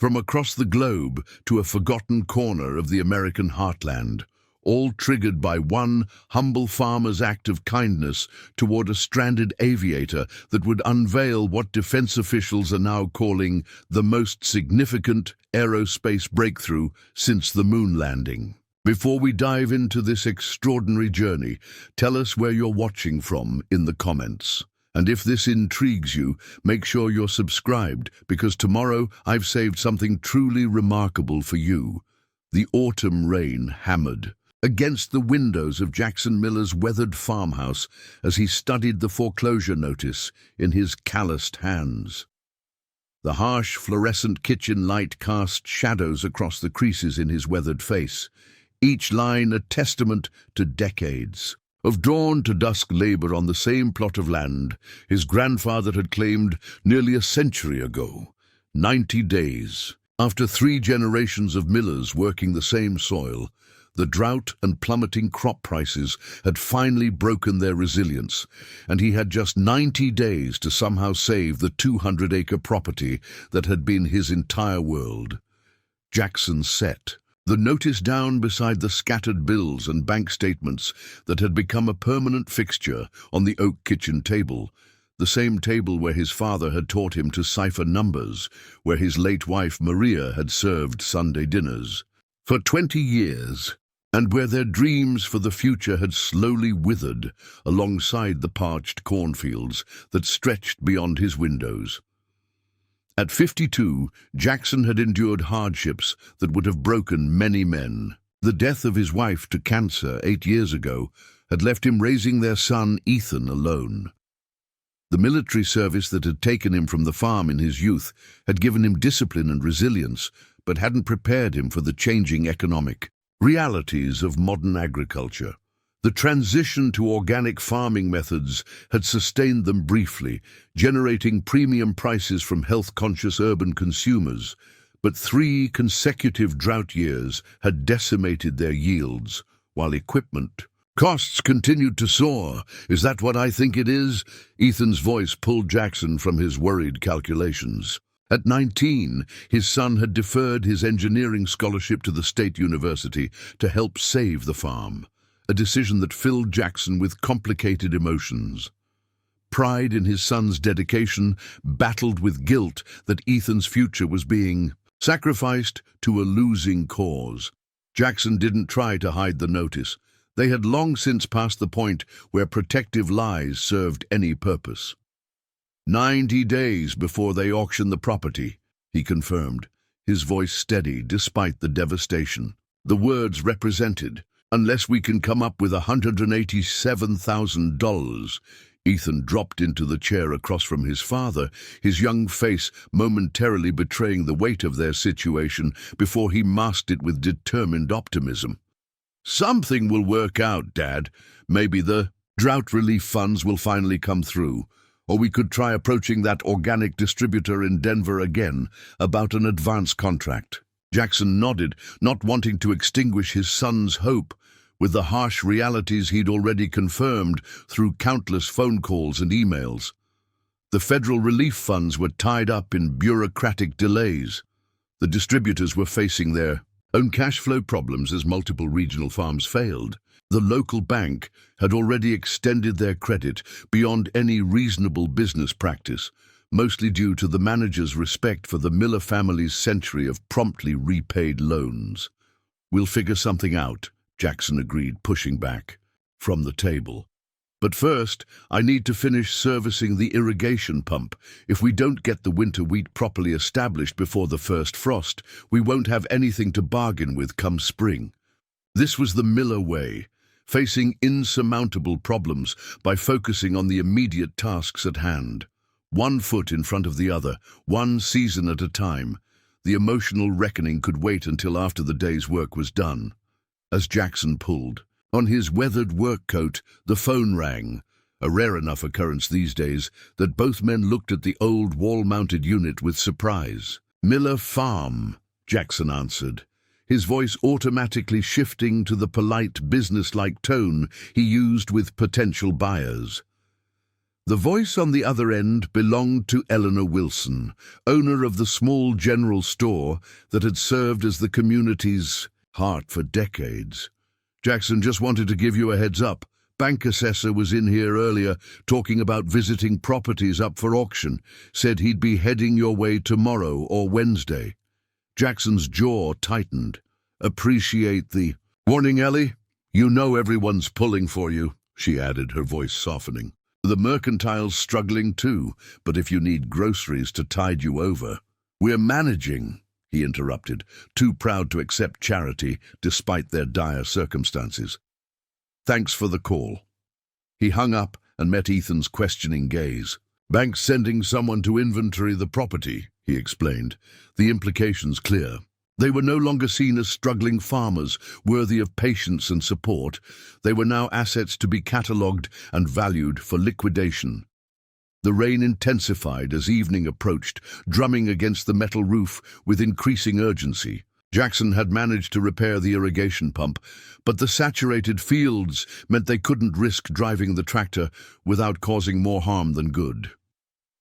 from across the globe to a forgotten corner of the American heartland, all triggered by one humble farmer's act of kindness toward a stranded aviator that would unveil what defense officials are now calling the most significant aerospace breakthrough since the moon landing. Before we dive into this extraordinary journey, tell us where you're watching from in the comments. And if this intrigues you, make sure you're subscribed, because tomorrow I've saved something truly remarkable for you. The autumn rain hammered against the windows of Jackson Miller's weathered farmhouse as he studied the foreclosure notice in his calloused hands. The harsh fluorescent kitchen light cast shadows across the creases in his weathered face, each line a testament to decades of dawn-to-dusk labor on the same plot of land his grandfather had claimed nearly a century ago. 90 days. After 3 generations of millers working the same soil, the drought and plummeting crop prices had finally broken their resilience, and he had just 90 days to somehow save the 200-acre property that had been his entire world. Jackson set the notice down beside the scattered bills and bank statements that had become a permanent fixture on the oak kitchen table, the same table where his father had taught him to cipher numbers, where his late wife Maria had served Sunday dinners. For 20 years, and where their dreams for the future had slowly withered alongside the parched cornfields that stretched beyond his windows. At 52, Jackson had endured hardships that would have broken many men. The death of his wife to cancer 8 years ago had left him raising their son Ethan alone. The military service that had taken him from the farm in his youth had given him discipline and resilience, but hadn't prepared him for the changing economic realities of modern agriculture. The transition to organic farming methods had sustained them briefly, generating premium prices from health-conscious urban consumers, but 3 consecutive drought years had decimated their yields, while equipment costs continued to soar. Is that what I think it is? Ethan's voice pulled Jackson from his worried calculations. At 19, his son had deferred his engineering scholarship to the state university to help save the farm, a decision that filled Jackson with complicated emotions. Pride in his son's dedication battled with guilt that Ethan's future was being sacrificed to a losing cause. Jackson didn't try to hide the notice. They had long since passed the point where protective lies served any purpose. 90 days before they auction the property, he confirmed, his voice steady despite the devastation. The words represented, "Unless we can come up with $187,000. Ethan dropped into the chair across from his father, his young face momentarily betraying the weight of their situation before he masked it with determined optimism. "Something will work out, Dad. Maybe the drought relief funds will finally come through. Or we could try approaching that organic distributor in Denver again about an advance contract." Jackson nodded, not wanting to extinguish his son's hope with the harsh realities he'd already confirmed through countless phone calls and emails. The federal relief funds were tied up in bureaucratic delays. The distributors were facing their own cash flow problems as multiple regional farms failed. The local bank had already extended their credit beyond any reasonable business practice, mostly due to the manager's respect for the Miller family's century of promptly repaid loans. "We'll figure something out," Jackson agreed, pushing back from the table. "But first, I need to finish servicing the irrigation pump. If we don't get the winter wheat properly established before the first frost, we won't have anything to bargain with come spring." This was the Miller way, facing insurmountable problems by focusing on the immediate tasks at hand. One foot in front of the other, one season at a time. The emotional reckoning could wait until after the day's work was done. As Jackson pulled on his weathered work coat, the phone rang, a rare enough occurrence these days that both men looked at the old wall-mounted unit with surprise. "Miller Farm," Jackson answered, his voice automatically shifting to the polite, business-like tone he used with potential buyers. The voice on the other end belonged to Eleanor Wilson, owner of the small general store that had served as the community's heart for decades. "Jackson just wanted to give you a heads up. Bank assessor was in here earlier talking about visiting properties up for auction. Said he'd be heading your way tomorrow or Wednesday." Jackson's jaw tightened. "Appreciate the warning, Ellie. You know everyone's pulling for you," she added, her voice softening. "The mercantile's struggling too, but if you need groceries to tide you over—" "We're managing," he interrupted, too proud to accept charity despite their dire circumstances. "Thanks for the call." He hung up and met Ethan's questioning gaze. "Bank's sending someone to inventory the property," he explained, the implications clear. They were no longer seen as struggling farmers, worthy of patience and support. They were now assets to be catalogued and valued for liquidation. The rain intensified as evening approached, drumming against the metal roof with increasing urgency. Jackson had managed to repair the irrigation pump, but the saturated fields meant they couldn't risk driving the tractor without causing more harm than good.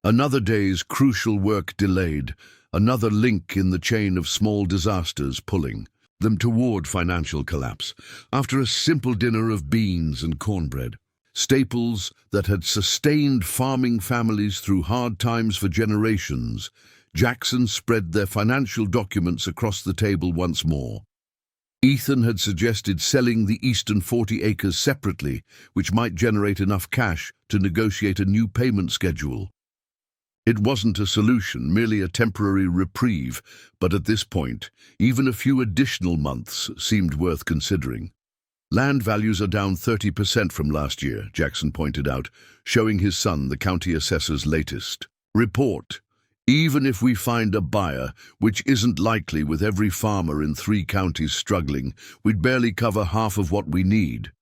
Another day's crucial work delayed, another link in the chain of small disasters pulling them toward financial collapse. After a simple dinner of beans and cornbread, staples that had sustained farming families through hard times for generations, Jackson spread their financial documents across the table once more. Ethan had suggested selling the eastern 40 acres separately, which might generate enough cash to negotiate a new payment schedule. It wasn't a solution, merely a temporary reprieve, but at this point, even a few additional months seemed worth considering. "Land values are down 30% from last year," Jackson pointed out, showing his son the county assessor's latest report. "Even if we find a buyer, which isn't likely with every farmer in 3 counties struggling, we'd barely cover half of what we need."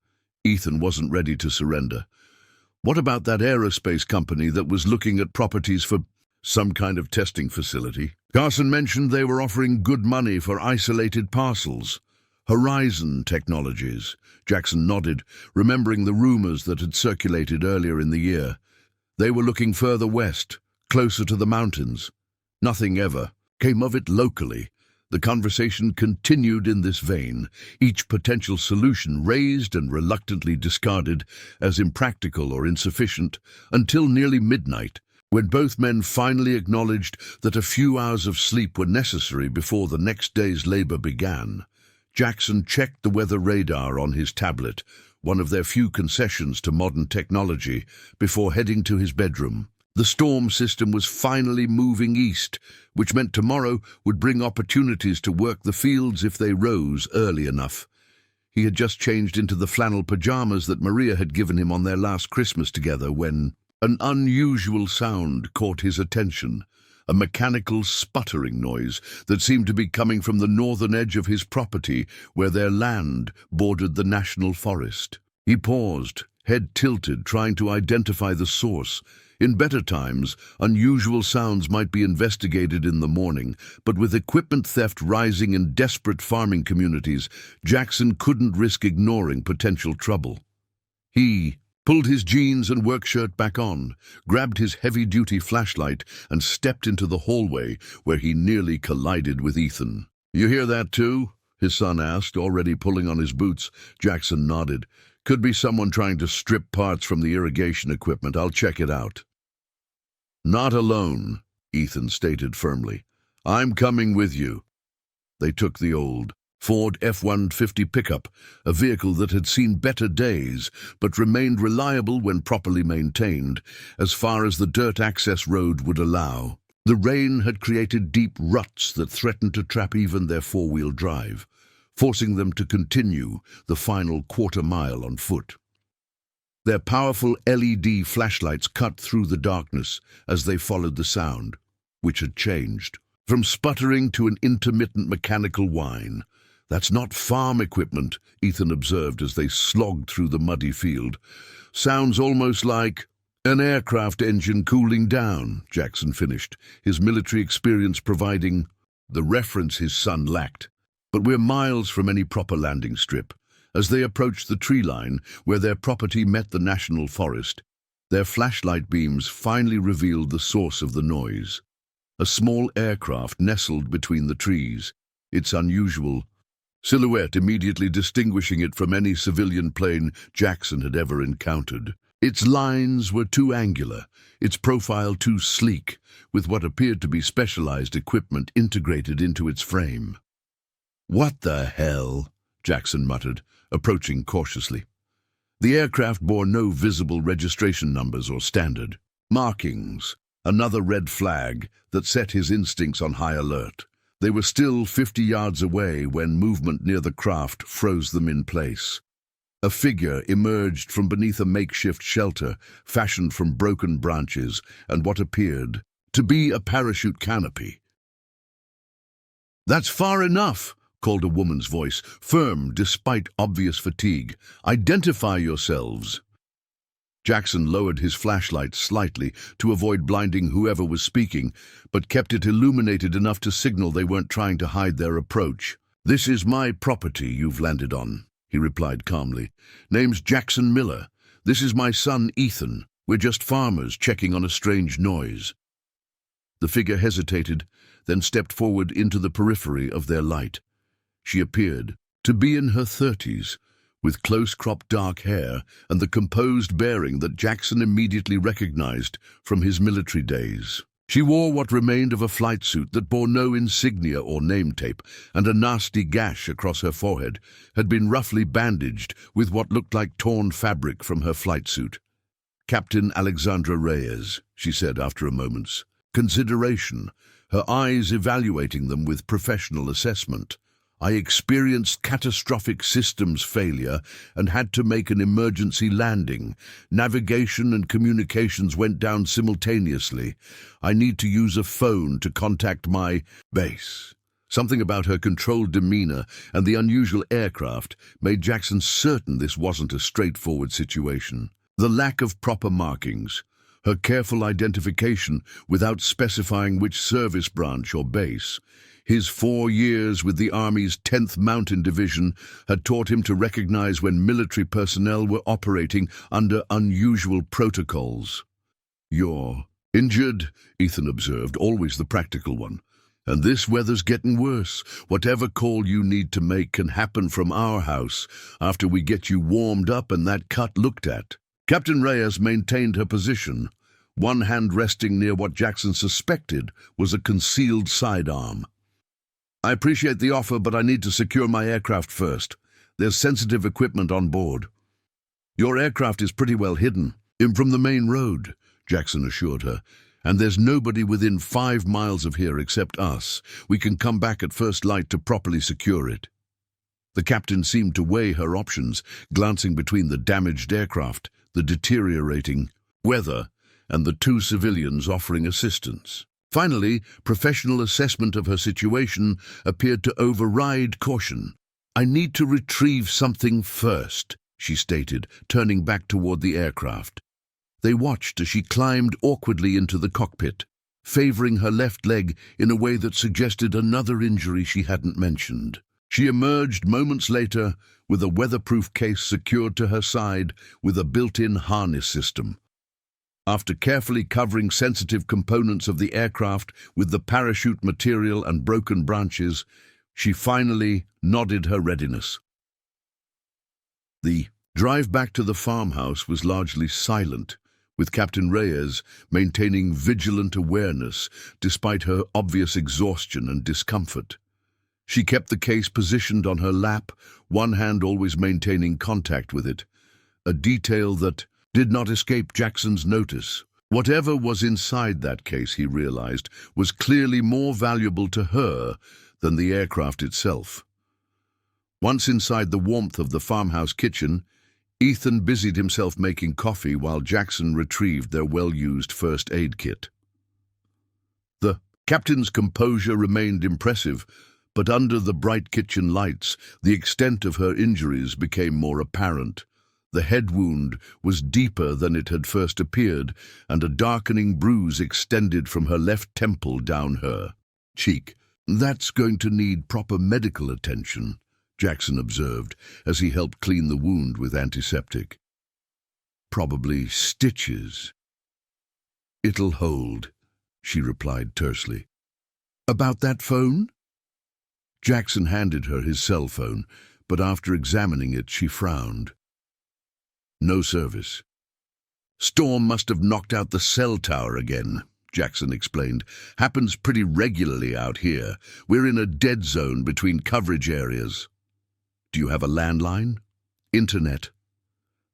Ethan wasn't ready to surrender. "What about that aerospace company that was looking at properties for some kind of testing facility? Carson mentioned they were offering good money for isolated parcels." "Horizon Technologies," Jackson nodded, remembering the rumors that had circulated earlier in the year. "They were looking further west, closer to the mountains. Nothing ever came of it locally." The conversation continued in this vein, each potential solution raised and reluctantly discarded as impractical or insufficient, until nearly midnight, when both men finally acknowledged that a few hours of sleep were necessary before the next day's labor began. Jackson checked the weather radar on his tablet, one of their few concessions to modern technology, before heading to his bedroom. The storm system was finally moving east, which meant tomorrow would bring opportunities to work the fields if they rose early enough. He had just changed into the flannel pajamas that Maria had given him on their last Christmas together when an unusual sound caught his attention, a mechanical sputtering noise that seemed to be coming from the northern edge of his property where their land bordered the national forest. He paused, head tilted, trying to identify the source. In better times, unusual sounds might be investigated in the morning, but with equipment theft rising in desperate farming communities, Jackson couldn't risk ignoring potential trouble. He pulled his jeans and work shirt back on, grabbed his heavy-duty flashlight, and stepped into the hallway where he nearly collided with Ethan. "You hear that too?" his son asked, already pulling on his boots. Jackson nodded. "Could be someone trying to strip parts from the irrigation equipment. I'll check it out." "Not alone," Ethan stated firmly. "I'm coming with you." They took the old Ford F-150 pickup, a vehicle that had seen better days but remained reliable when properly maintained, as far as the dirt access road would allow. The rain had created deep ruts that threatened to trap even their four-wheel drive, forcing them to continue the final quarter-mile on foot. Their powerful LED flashlights cut through the darkness as they followed the sound, which had changed from sputtering to an intermittent mechanical whine. "That's not farm equipment," Ethan observed as they slogged through the muddy field. "Sounds almost like an aircraft engine cooling down," Jackson finished, his military experience providing the reference his son lacked. "But we're miles from any proper landing strip." As they approached the tree line, where their property met the national forest, Their flashlight beams finally revealed the source of the noise. A small aircraft nestled between the trees, its unusual silhouette immediately distinguishing it from any civilian plane Jackson had ever encountered. Its lines were too angular, its profile too sleek, with what appeared to be specialized equipment integrated into its frame. "What the hell?" Jackson muttered, approaching cautiously. The aircraft bore no visible registration numbers or standard markings, another red flag that set his instincts on high alert. They were still 50 yards away when movement near the craft froze them in place. A figure emerged from beneath a makeshift shelter fashioned from broken branches and what appeared to be a parachute canopy. "That's far enough," called a woman's voice, firm despite obvious fatigue. "Identify yourselves." Jackson lowered his flashlight slightly to avoid blinding whoever was speaking, but kept it illuminated enough to signal they weren't trying to hide their approach. "This is my property you've landed on," he replied calmly. "Name's Jackson Miller. This is my son Ethan. We're just farmers checking on a strange noise." The figure hesitated, then stepped forward into the periphery of their light. She appeared to be in her 30s, with close-cropped dark hair and the composed bearing that Jackson immediately recognized from his military days. She wore what remained of a flight suit that bore no insignia or name tape, and a nasty gash across her forehead had been roughly bandaged with what looked like torn fabric from her flight suit. "Captain Alexandra Reyes," she said after a moment's consideration, her eyes evaluating them with professional assessment. "I experienced catastrophic systems failure and had to make an emergency landing. Navigation and communications went down simultaneously. I need to use a phone to contact my base." Something about her controlled demeanor and the unusual aircraft made Jackson certain this wasn't a straightforward situation. The lack of proper markings, her careful identification without specifying which service branch or base. His 4 years with the Army's 10th Mountain Division had taught him to recognize when military personnel were operating under unusual protocols. "You're injured," Ethan observed, always the practical one. "And this weather's getting worse. Whatever call you need to make can happen from our house after we get you warmed up and that cut looked at." Captain Reyes maintained her position, one hand resting near what Jackson suspected was a concealed sidearm. "I appreciate the offer, but I need to secure my aircraft first. There's sensitive equipment on board." "Your aircraft is pretty well hidden in from the main road," Jackson assured her, "and there's nobody within 5 miles of here except us. We can come back at first light to properly secure it." The captain seemed to weigh her options, glancing between the damaged aircraft, the deteriorating weather, and the 2 civilians offering assistance. Finally, professional assessment of her situation appeared to override caution. "I need to retrieve something first," she stated, turning back toward the aircraft. They watched as she climbed awkwardly into the cockpit, favoring her left leg in a way that suggested another injury she hadn't mentioned. She emerged moments later with a weatherproof case secured to her side with a built-in harness system. After carefully covering sensitive components of the aircraft with the parachute material and broken branches, she finally nodded her readiness. The drive back to the farmhouse was largely silent, with Captain Reyes maintaining vigilant awareness despite her obvious exhaustion and discomfort. She kept the case positioned on her lap, one hand always maintaining contact with it, a detail that did not escape Jackson's notice. Whatever was inside that case, he realized, was clearly more valuable to her than the aircraft itself. Once inside the warmth of the farmhouse kitchen, Ethan busied himself making coffee while Jackson retrieved their well-used first aid kit. The captain's composure remained impressive, but under the bright kitchen lights, the extent of her injuries became more apparent. The head wound was deeper than it had first appeared, and a darkening bruise extended from her left temple down her cheek. "That's going to need proper medical attention," Jackson observed as he helped clean the wound with antiseptic. Probably stitches. It'll hold, she replied tersely. About that phone? Jackson handed her his cell phone, but after examining it, she frowned. No service. Storm must have knocked out the cell tower again, Jackson explained. Happens pretty regularly out here. We're in a dead zone between coverage areas. Do you have a landline? Internet?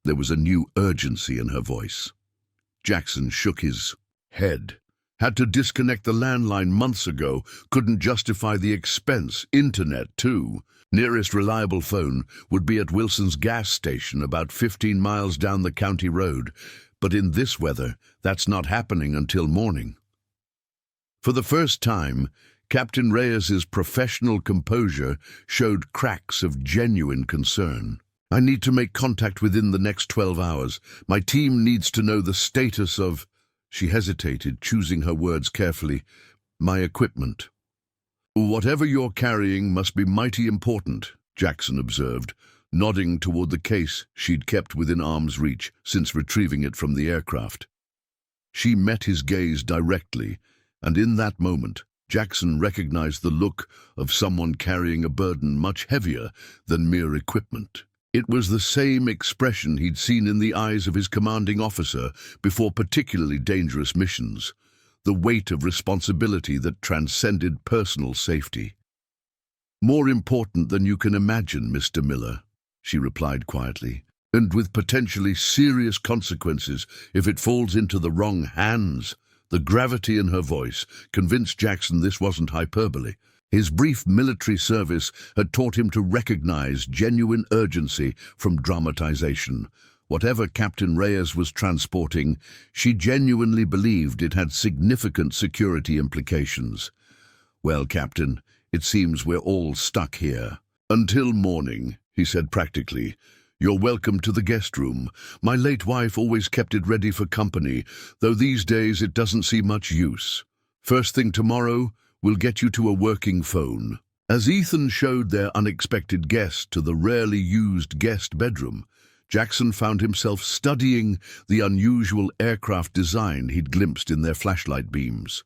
There was a new urgency in her voice. Jackson shook his head. Had to disconnect the landline months ago. Couldn't justify the expense. Internet, too. Nearest reliable phone would be at Wilson's gas station about 15 miles down the county road. But in this weather, that's not happening until morning. For the first time, Captain Reyes's professional composure showed cracks of genuine concern. I need to make contact within the next 12 hours. My team needs to know the status of... She hesitated, choosing her words carefully. My equipment. Whatever you're carrying must be mighty important, Jackson observed, nodding toward the case she'd kept within arm's reach since retrieving it from the aircraft. She met his gaze directly, and in that moment, Jackson recognized the look of someone carrying a burden much heavier than mere equipment. It was the same expression he'd seen in the eyes of his commanding officer before particularly dangerous missions, the weight of responsibility that transcended personal safety. More important than you can imagine, Mr. Miller, she replied quietly, and with potentially serious consequences if it falls into the wrong hands. The gravity in her voice convinced Jackson this wasn't hyperbole. His brief military service had taught him to recognize genuine urgency from dramatization. Whatever Captain Reyes was transporting, she genuinely believed it had significant security implications. Well, Captain, it seems we're all stuck here. Until morning, he said practically. You're welcome to the guest room. My late wife always kept it ready for company, though these days it doesn't see much use. First thing tomorrow, we'll get you to a working phone. As Ethan showed their unexpected guest to the rarely used guest bedroom, Jackson found himself studying the unusual aircraft design he'd glimpsed in their flashlight beams.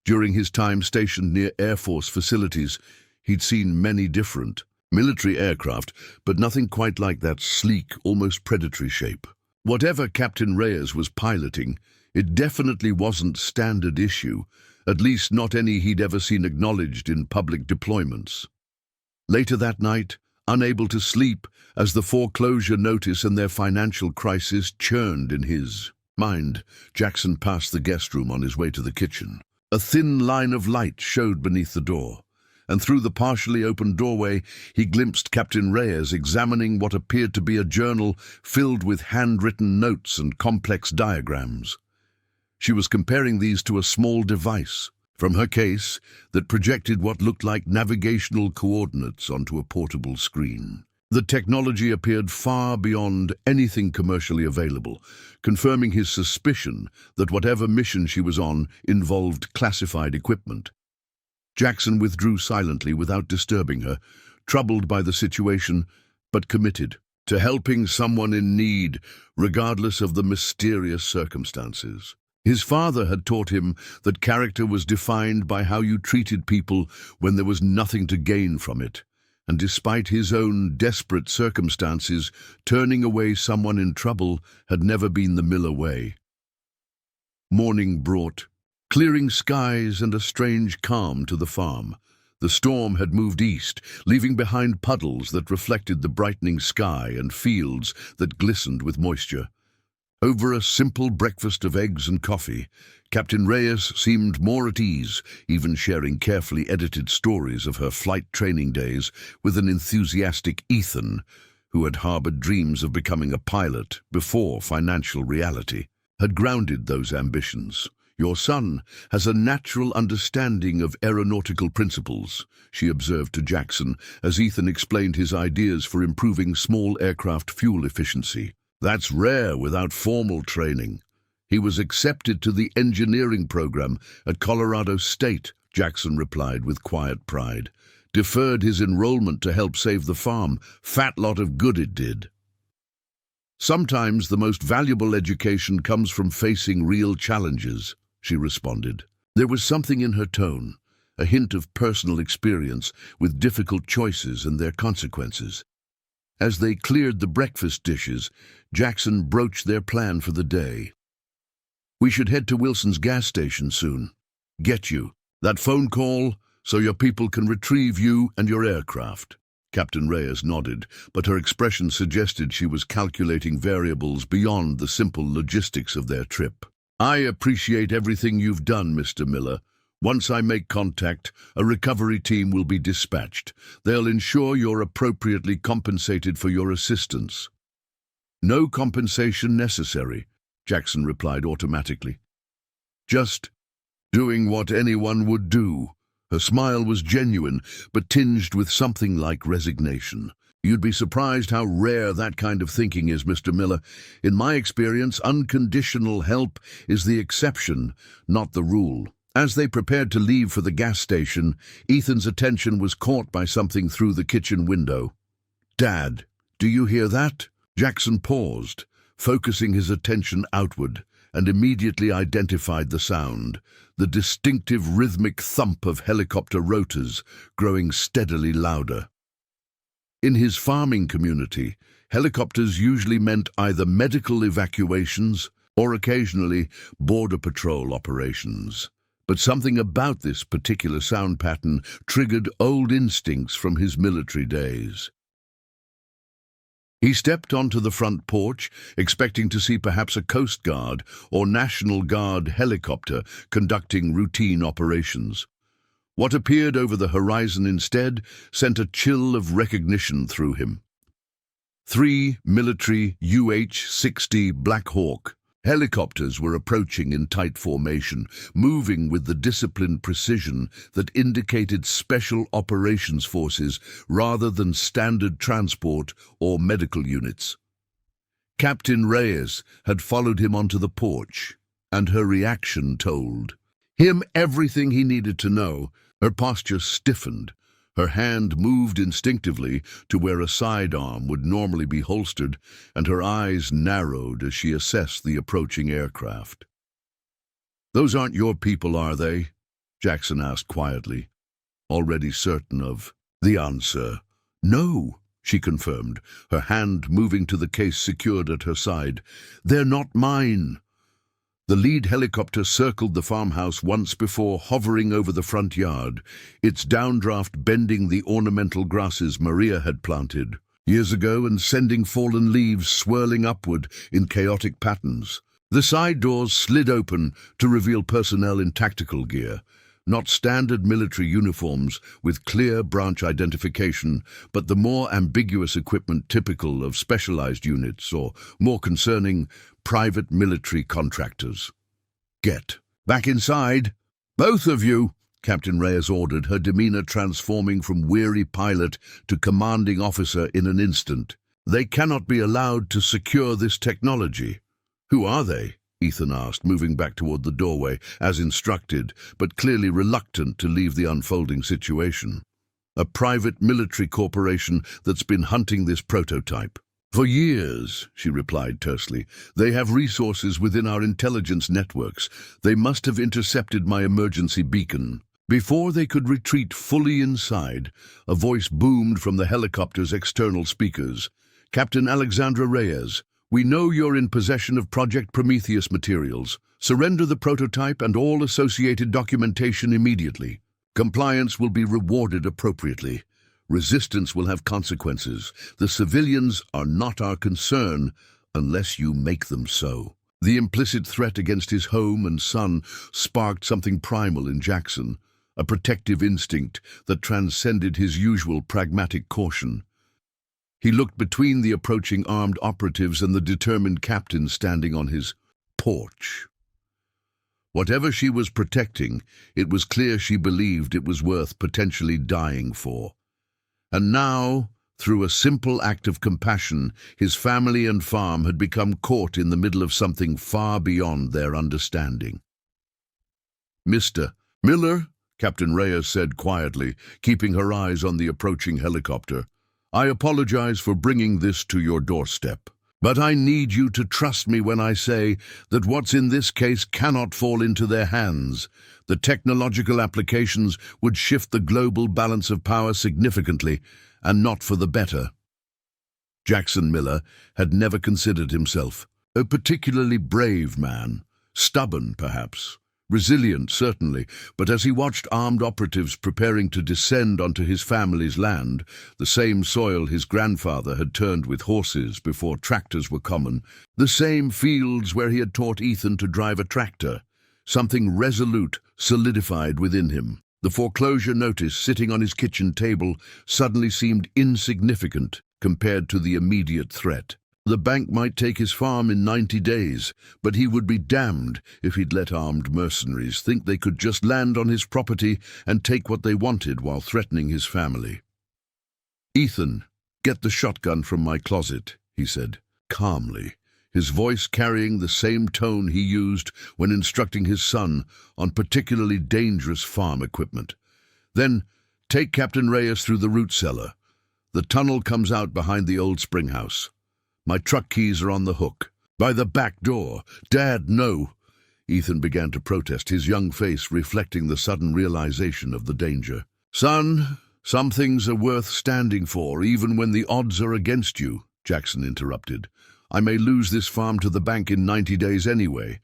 During his time stationed near Air Force facilities, he'd seen many different military aircraft, but nothing quite like that sleek, almost predatory shape. Whatever Captain Reyes was piloting, it definitely wasn't standard issue, at least not any he'd ever seen acknowledged in public deployments. Later that night, unable to sleep as the foreclosure notice and their financial crisis churned in his mind, Jackson passed the guest room on his way to the kitchen. A thin line of light showed beneath the door, and through the partially open doorway he glimpsed Captain Reyes examining what appeared to be a journal filled with handwritten notes and complex diagrams. She was comparing these to a small device from her case that projected what looked like navigational coordinates onto a portable screen. The technology appeared far beyond anything commercially available, confirming his suspicion that whatever mission she was on involved classified equipment. Jackson withdrew silently without disturbing her, troubled by the situation, but committed to helping someone in need, regardless of the mysterious circumstances. His father had taught him that character was defined by how you treated people when there was nothing to gain from it, and despite his own desperate circumstances, turning away someone in trouble had never been the Miller way. Morning brought clearing skies and a strange calm to the farm. The storm had moved east, leaving behind puddles that reflected the brightening sky and fields that glistened with moisture. Over a simple breakfast of eggs and coffee, Captain Reyes seemed more at ease, even sharing carefully edited stories of her flight training days with an enthusiastic Ethan, who had harbored dreams of becoming a pilot before financial reality had grounded those ambitions. Your son has a natural understanding of aeronautical principles, she observed to Jackson as Ethan explained his ideas for improving small aircraft fuel efficiency. That's rare without formal training. He was accepted to the engineering program at Colorado State, Jackson replied with quiet pride. Deferred his enrollment to help save the farm. Fat lot of good it did. Sometimes the most valuable education comes from facing real challenges, she responded. There was something in her tone, a hint of personal experience with difficult choices and their consequences. As they cleared the breakfast dishes, Jackson broached their plan for the day. We should head to Wilson's gas station soon. Get you. That phone call, so your people can retrieve you and your aircraft. Captain Reyes nodded, but her expression suggested she was calculating variables beyond the simple logistics of their trip. I appreciate everything you've done, Mr. Miller. Once I make contact, a recovery team will be dispatched. They'll ensure you're appropriately compensated for your assistance. No compensation necessary, Jackson replied automatically. Just doing what anyone would do. Her smile was genuine, but tinged with something like resignation. You'd be surprised how rare that kind of thinking is, Mr. Miller. In my experience, unconditional help is the exception, not the rule. As they prepared to leave for the gas station, Ethan's attention was caught by something through the kitchen window. Dad, do you hear that? Jackson paused, focusing his attention outward, and immediately identified the sound, the distinctive rhythmic thump of helicopter rotors growing steadily louder. In his farming community, helicopters usually meant either medical evacuations or occasionally border patrol operations. But something about this particular sound pattern triggered old instincts from his military days. He stepped onto the front porch, expecting to see perhaps a Coast Guard or National Guard helicopter conducting routine operations. What appeared over the horizon instead sent a chill of recognition through him. 3 military UH-60 Black Hawk helicopters were approaching in tight formation, moving with the disciplined precision that indicated special operations forces rather than standard transport or medical units. Captain Reyes had followed him onto the porch, and her reaction told him everything he needed to know. Her posture stiffened. Her hand moved instinctively to where a sidearm would normally be holstered, and her eyes narrowed as she assessed the approaching aircraft. "Those aren't your people, are they?" Jackson asked quietly, already certain of the answer. "No," she confirmed, her hand moving to the case secured at her side. "They're not mine." The lead helicopter circled the farmhouse once before, hovering over the front yard, its downdraft bending the ornamental grasses Maria had planted years ago and sending fallen leaves swirling upward in chaotic patterns. The side doors slid open to reveal personnel in tactical gear, not standard military uniforms with clear branch identification, but the more ambiguous equipment typical of specialized units or, more concerning, private military contractors. "Get back inside, both of you," Captain Reyes ordered, her demeanor transforming from weary pilot to commanding officer in an instant. "They cannot be allowed to secure this technology." "Who are they?" Ethan asked, moving back toward the doorway, as instructed, but clearly reluctant to leave the unfolding situation. "A private military corporation that's been hunting this prototype." "For years," she replied tersely. "They have resources within our intelligence networks. They must have intercepted my emergency beacon." Before they could retreat fully inside, a voice boomed from the helicopter's external speakers. "Captain Alexandra Reyes, we know you're in possession of Project Prometheus materials. Surrender the prototype and all associated documentation immediately. Compliance will be rewarded appropriately. Resistance will have consequences. The civilians are not our concern unless you make them so." The implicit threat against his home and son sparked something primal in Jackson, a protective instinct that transcended his usual pragmatic caution. He looked between the approaching armed operatives and the determined captain standing on his porch. Whatever she was protecting, it was clear she believed it was worth potentially dying for. And now, through a simple act of compassion, his family and farm had become caught in the middle of something far beyond their understanding. "Mr. Miller," Captain Reyes said quietly, keeping her eyes on the approaching helicopter, "I apologize for bringing this to your doorstep. But I need you to trust me when I say that what's in this case cannot fall into their hands. The technological applications would shift the global balance of power significantly, and not for the better. Jackson Miller had never considered himself a particularly brave man, stubborn perhaps, resilient certainly, but as he watched armed operatives preparing to descend onto his family's land, the same soil his grandfather had turned with horses before tractors were common, the same fields where he had taught Ethan to drive a tractor, something resolute solidified within him. The foreclosure notice sitting on his kitchen table suddenly seemed insignificant compared to the immediate threat. The bank might take his farm in 90 days, but he would be damned if he'd let armed mercenaries think they could just land on his property and take what they wanted while threatening his family. "Ethan, get the shotgun from my closet," he said, calmly, his voice carrying the same tone he used when instructing his son on particularly dangerous farm equipment. "Then take Captain Reyes through the root cellar. The tunnel comes out behind the old spring house. My truck keys are on the hook. By the back door. Dad, no!" Ethan began to protest, his young face reflecting the sudden realization of the danger. "Son, some things are worth standing for, even when the odds are against you," Jackson interrupted. "I may lose this farm to the bank in 90 days anyway,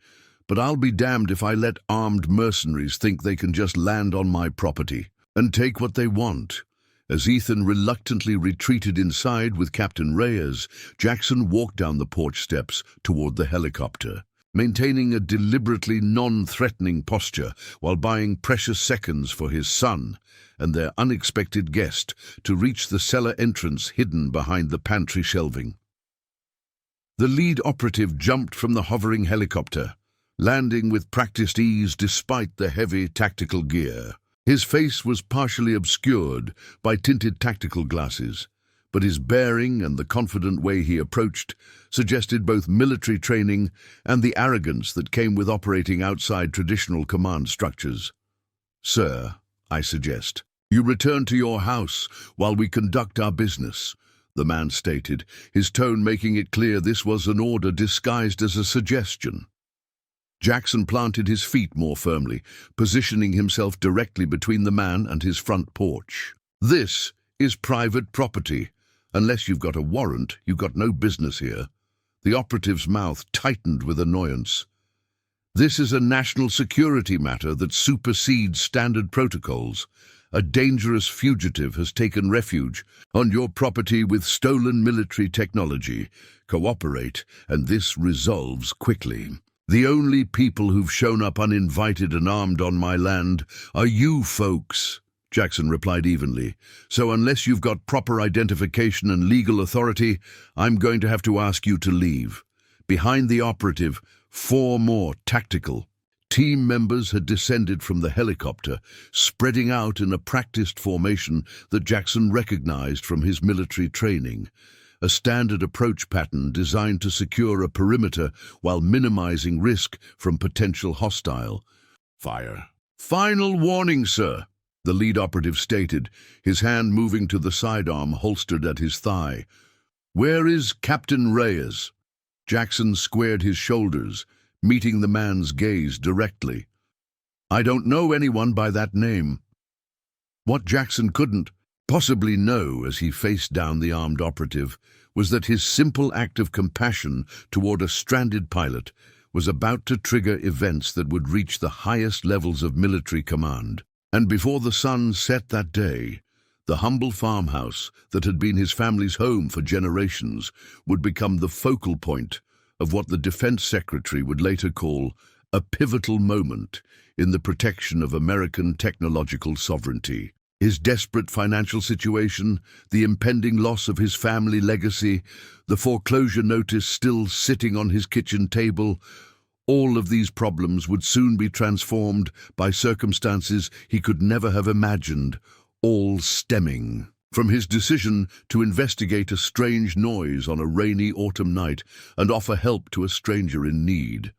but I'll be damned if I let armed mercenaries think they can just land on my property and take what they want." As Ethan reluctantly retreated inside with Captain Reyes, Jackson walked down the porch steps toward the helicopter, maintaining a deliberately non-threatening posture while buying precious seconds for his son and their unexpected guest to reach the cellar entrance hidden behind the pantry shelving. The lead operative jumped from the hovering helicopter, landing with practiced ease despite the heavy tactical gear. His face was partially obscured by tinted tactical glasses, but his bearing and the confident way he approached suggested both military training and the arrogance that came with operating outside traditional command structures. "Sir, I suggest, you return to your house while we conduct our business," the man stated, his tone making it clear this was an order disguised as a suggestion. Jackson planted his feet more firmly, positioning himself directly between the man and his front porch. "This is private property. Unless you've got a warrant, you've got no business here." The operative's mouth tightened with annoyance. "This is a national security matter that supersedes standard protocols. A dangerous fugitive has taken refuge on your property with stolen military technology. Cooperate, and this resolves quickly. The only people who've shown up uninvited and armed on my land are you folks," Jackson replied evenly. "So unless you've got proper identification and legal authority, I'm going to have to ask you to leave." Behind the operative, 4 more tactical team members had descended from the helicopter, spreading out in a practiced formation that Jackson recognized from his military training. A standard approach pattern designed to secure a perimeter while minimizing risk from potential hostile fire. "Final warning, sir," the lead operative stated, his hand moving to the sidearm holstered at his thigh. "Where is Captain Reyes?" Jackson squared his shoulders, meeting the man's gaze directly. "I don't know anyone by that name." What Jackson couldn't possibly know as he faced down the armed operative was that his simple act of compassion toward a stranded pilot was about to trigger events that would reach the highest levels of military command. And before the sun set that day, the humble farmhouse that had been his family's home for generations would become the focal point of what the Defense Secretary would later call a pivotal moment in the protection of American technological sovereignty. His desperate financial situation, the impending loss of his family legacy, the foreclosure notice still sitting on his kitchen table, all of these problems would soon be transformed by circumstances he could never have imagined, all stemming from his decision to investigate a strange noise on a rainy autumn night and offer help to a stranger in need.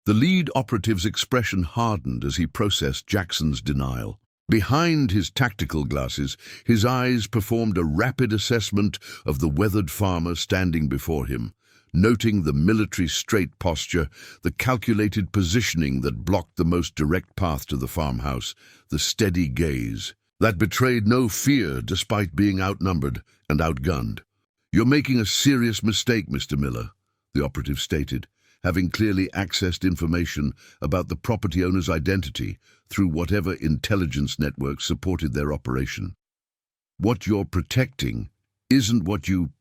The lead operative's expression hardened as he processed Jackson's denial. Behind his tactical glasses, his eyes performed a rapid assessment of the weathered farmer standing before him, noting the military straight posture, the calculated positioning that blocked the most direct path to the farmhouse, the steady gaze that betrayed no fear despite being outnumbered and outgunned. "You're making a serious mistake, Mr. Miller," the operative stated, having clearly accessed information about the property owner's identity through whatever intelligence network supported their operation. "What you're protecting isn't what you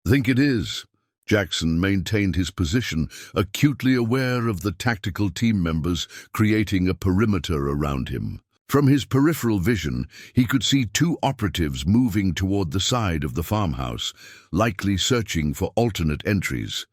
think it is." Jackson maintained his position, acutely aware of the tactical team members creating a perimeter around him. From his peripheral vision, he could see two operatives moving toward the side of the farmhouse, likely searching for alternate entries.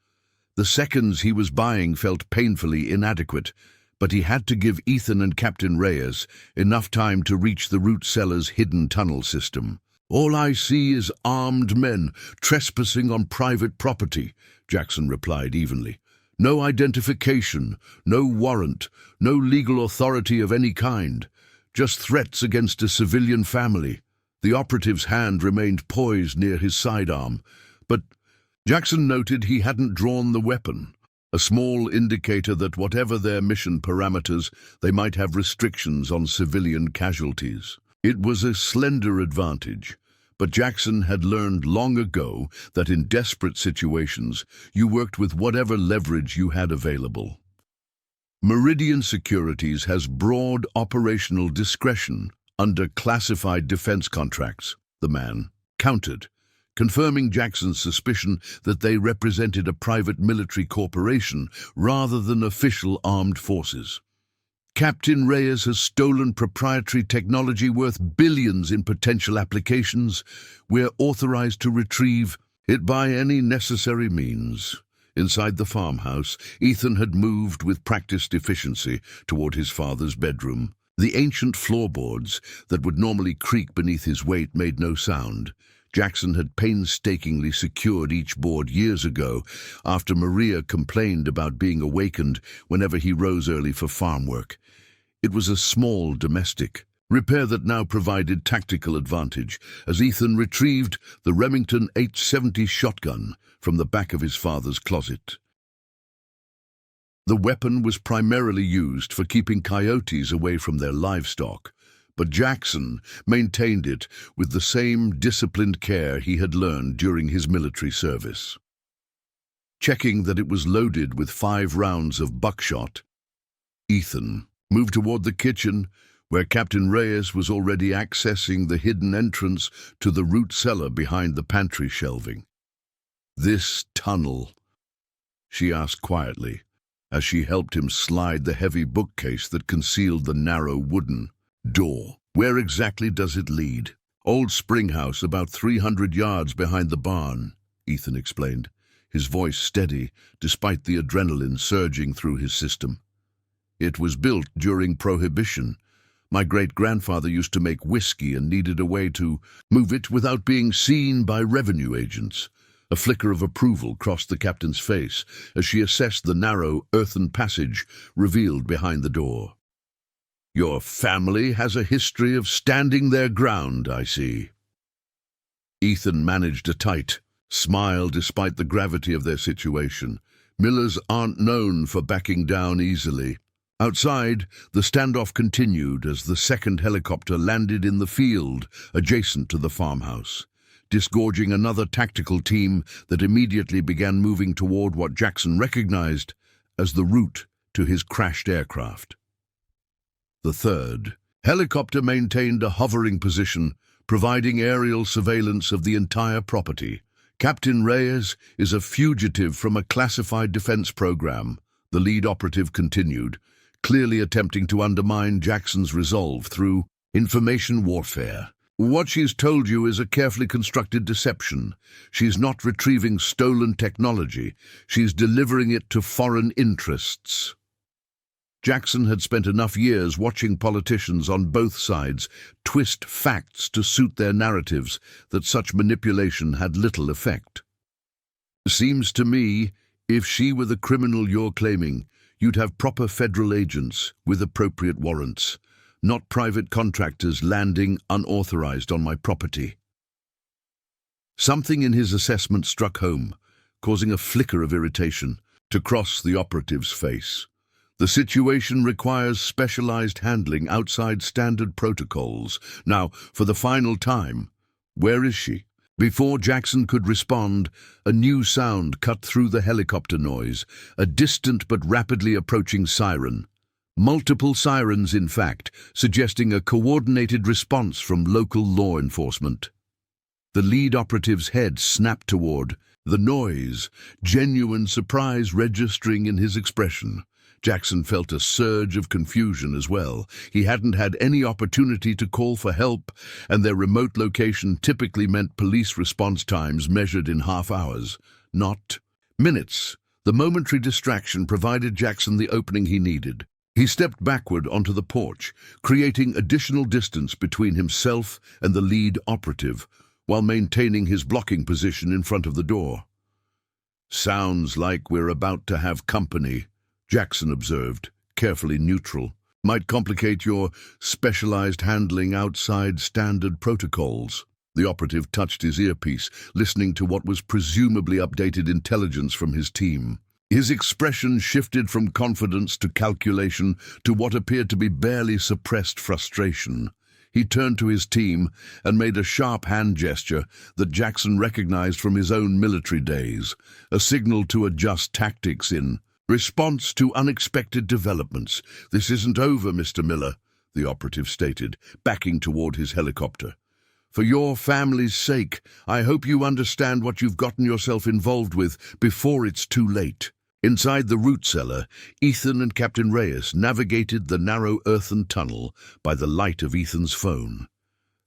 The seconds he was buying felt painfully inadequate, but he had to give Ethan and Captain Reyes enough time to reach the root cellar's hidden tunnel system. "All I see is armed men trespassing on private property," Jackson replied evenly. "No identification, no warrant, no legal authority of any kind. Just threats against a civilian family." The operative's hand remained poised near his sidearm, but Jackson noted he hadn't drawn the weapon, a small indicator that whatever their mission parameters, they might have restrictions on civilian casualties. It was a slender advantage, but Jackson had learned long ago that in desperate situations, you worked with whatever leverage you had available. Meridian Securities has broad operational discretion under classified defense contracts, the man countered, confirming Jackson's suspicion that they represented a private military corporation rather than official armed forces. "Captain Reyes has stolen proprietary technology worth billions in potential applications. We're authorized to retrieve it by any necessary means." Inside the farmhouse, Ethan had moved with practiced efficiency toward his father's bedroom. The ancient floorboards that would normally creak beneath his weight made no sound. Jackson had painstakingly secured each board years ago after Maria complained about being awakened whenever he rose early for farm work. It was a small domestic repair that now provided tactical advantage as Ethan retrieved the Remington 870 shotgun from the back of his father's closet. The weapon was primarily used for keeping coyotes away from their livestock, but Jackson maintained it with the same disciplined care he had learned during his military service. Checking that it was loaded with 5 rounds of buckshot, Ethan moved toward the kitchen, where Captain Reyes was already accessing the hidden entrance to the root cellar behind the pantry shelving. "This tunnel?" she asked quietly, as she helped him slide the heavy bookcase that concealed the narrow wooden door. "Where exactly does it lead?" "Old spring house about 300 yards behind the barn," Ethan explained, his voice steady despite the adrenaline surging through his system. "It was built during Prohibition. My great-grandfather used to make whiskey and needed a way to move it without being seen by revenue agents." A flicker of approval crossed the captain's face as she assessed the narrow earthen passage revealed behind the door. "Your family has a history of standing their ground, I see." Ethan managed a tight smile despite the gravity of their situation. Millers aren't known for backing down easily. Outside, the standoff continued as the second helicopter landed in the field adjacent to the farmhouse, disgorging another tactical team that immediately began moving toward what Jackson recognized as the route to his crashed aircraft. The third helicopter maintained a hovering position, providing aerial surveillance of the entire property. "Captain Reyes is a fugitive from a classified defense program," the lead operative continued, clearly attempting to undermine Jackson's resolve through information warfare. "What she's told you is a carefully constructed deception. She's not retrieving stolen technology. She's delivering it to foreign interests." Jackson had spent enough years watching politicians on both sides twist facts to suit their narratives that such manipulation had little effect. "Seems to me, if she were the criminal you're claiming, you'd have proper federal agents with appropriate warrants, not private contractors landing unauthorized on my property." Something in his assessment struck home, causing a flicker of irritation to cross the operative's face. The situation requires specialized handling outside standard protocols. Now, for the final time, where is she? Before Jackson could respond, a new sound cut through the helicopter noise, a distant but rapidly approaching siren. Multiple sirens, in fact, suggesting a coordinated response from local law enforcement. The lead operative's head snapped toward the noise, genuine surprise registering in his expression. Jackson felt a surge of confusion as well. He hadn't had any opportunity to call for help, and their remote location typically meant police response times measured in half hours, not minutes. The momentary distraction provided Jackson the opening he needed. He stepped backward onto the porch, creating additional distance between himself and the lead operative, while maintaining his blocking position in front of the door. "Sounds like we're about to have company," Jackson observed, carefully neutral. "Might complicate your specialized handling outside standard protocols." The operative touched his earpiece, listening to what was presumably updated intelligence from his team. His expression shifted from confidence to calculation to what appeared to be barely suppressed frustration. He turned to his team and made a sharp hand gesture that Jackson recognized from his own military days, a signal to adjust tactics in response to unexpected developments. "This isn't over, Mr. Miller," the operative stated, backing toward his helicopter. "For your family's sake, I hope you understand what you've gotten yourself involved with before it's too late." Inside the root cellar, Ethan and Captain Reyes navigated the narrow earthen tunnel by the light of Ethan's phone.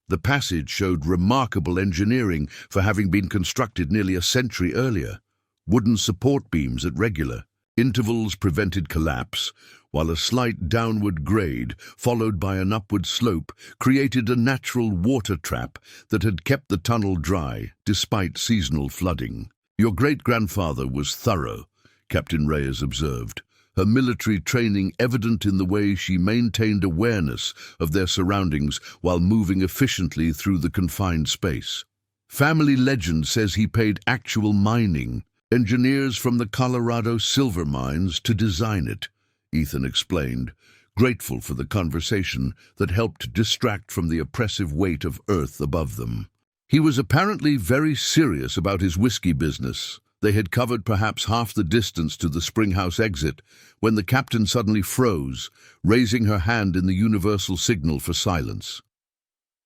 The passage showed remarkable engineering for having been constructed nearly a century earlier. Wooden support beams at regular intervals prevented collapse, while a slight downward grade, followed by an upward slope, created a natural water trap that had kept the tunnel dry despite seasonal flooding. "Your great-grandfather was thorough," Captain Reyes observed, her military training evident in the way she maintained awareness of their surroundings while moving efficiently through the confined space. "Family legend says he paid actual mining engineers from the Colorado silver mines to design it," Ethan explained, grateful for the conversation that helped distract from the oppressive weight of earth above them. He was apparently very serious about his whiskey business. They had covered perhaps half the distance to the springhouse exit when the captain suddenly froze, raising her hand in the universal signal for silence.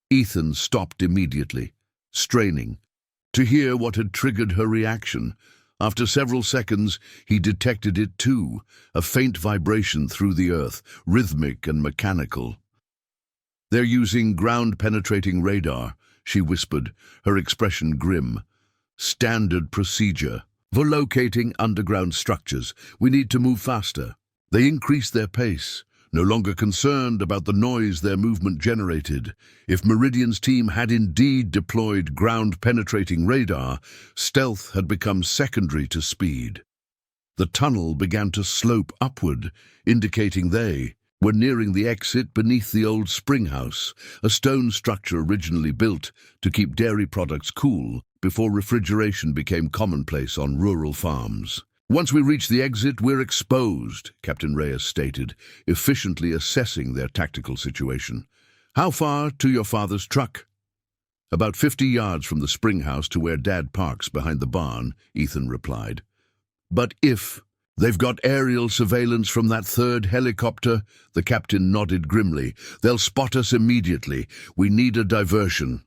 Ethan stopped immediately, straining to hear what had triggered her reaction. After several seconds, he detected it too, a faint vibration through the earth, rhythmic and mechanical. "They're using ground-penetrating radar," she whispered, her expression grim. "Standard procedure for locating underground structures. We need to move faster." They increased their pace, no longer concerned about the noise their movement generated. If Meridian's team had indeed deployed ground-penetrating radar, stealth had become secondary to speed. The tunnel began to slope upward, indicating they were nearing the exit beneath the old springhouse, a stone structure originally built to keep dairy products cool before refrigeration became commonplace on rural farms. "Once we reach the exit, we're exposed," Captain Reyes stated, efficiently assessing their tactical situation. "How far to your father's truck?" "About 50 yards from the springhouse to where Dad parks behind the barn," Ethan replied. "But if they've got aerial surveillance from that third helicopter," the captain nodded grimly, "they'll spot us immediately. We need a diversion."